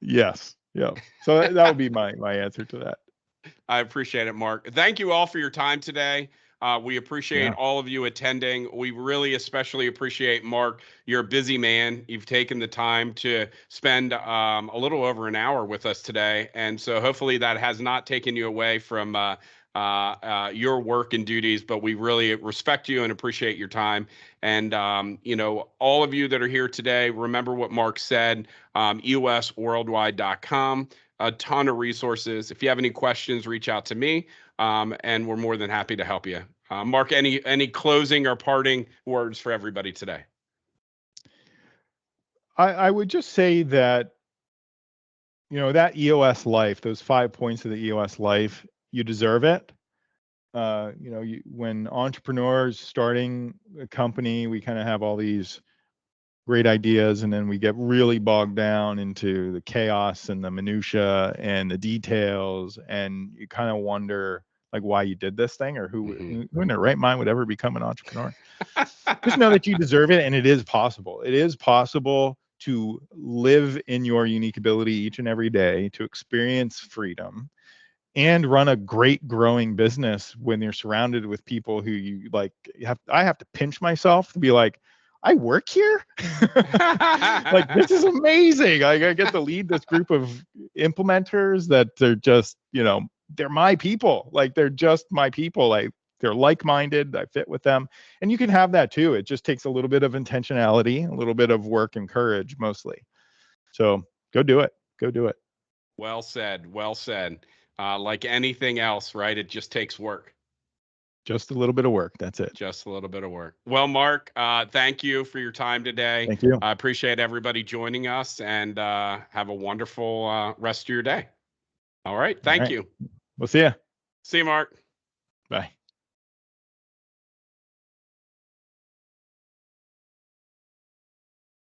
Yes. Yeah. So that would be my answer to that. I appreciate it, Mark. Thank you all for your time today. We appreciate all of you attending. We really especially appreciate Mark. You're a busy man. You've taken the time to spend a little over an hour with us today. And so hopefully that has not taken you away from your work and duties, but we really respect you and appreciate your time. And, all of you that are here today, remember what Mark said, EOSworldwide.com, a ton of resources. If you have any questions, reach out to me, and we're more than happy to help you. Mark, any closing or parting words for everybody today? I would just say that, that EOS life, those 5 points of the EOS life, you deserve it. When entrepreneurs starting a company, we kind of have all these great ideas, and then we get really bogged down into the chaos and the minutia and the details, and you kind of wonder like why you did this thing, or who in their right mind would ever become an entrepreneur. Just know that you deserve it, and it is possible. It is possible to live in your unique ability each and every day, to experience freedom, and run a great growing business when you're surrounded with people who you like. I have to pinch myself to be like, I work here. Like, this is amazing. I get to lead this group of implementers that they're just, they're my people. Like, they're just my people. Like, they're like-minded. I fit with them. And you can have that too. It just takes a little bit of intentionality, a little bit of work and courage mostly. So go do it. Go do it. Well said. Well said. Like anything else, right? It just takes work. Just a little bit of work. That's it. Just a little bit of work. Well, Mark, thank you for your time today. Thank you. I appreciate everybody joining us, and have a wonderful rest of your day. All right. Thank you. We'll see you. See you, Mark. Bye.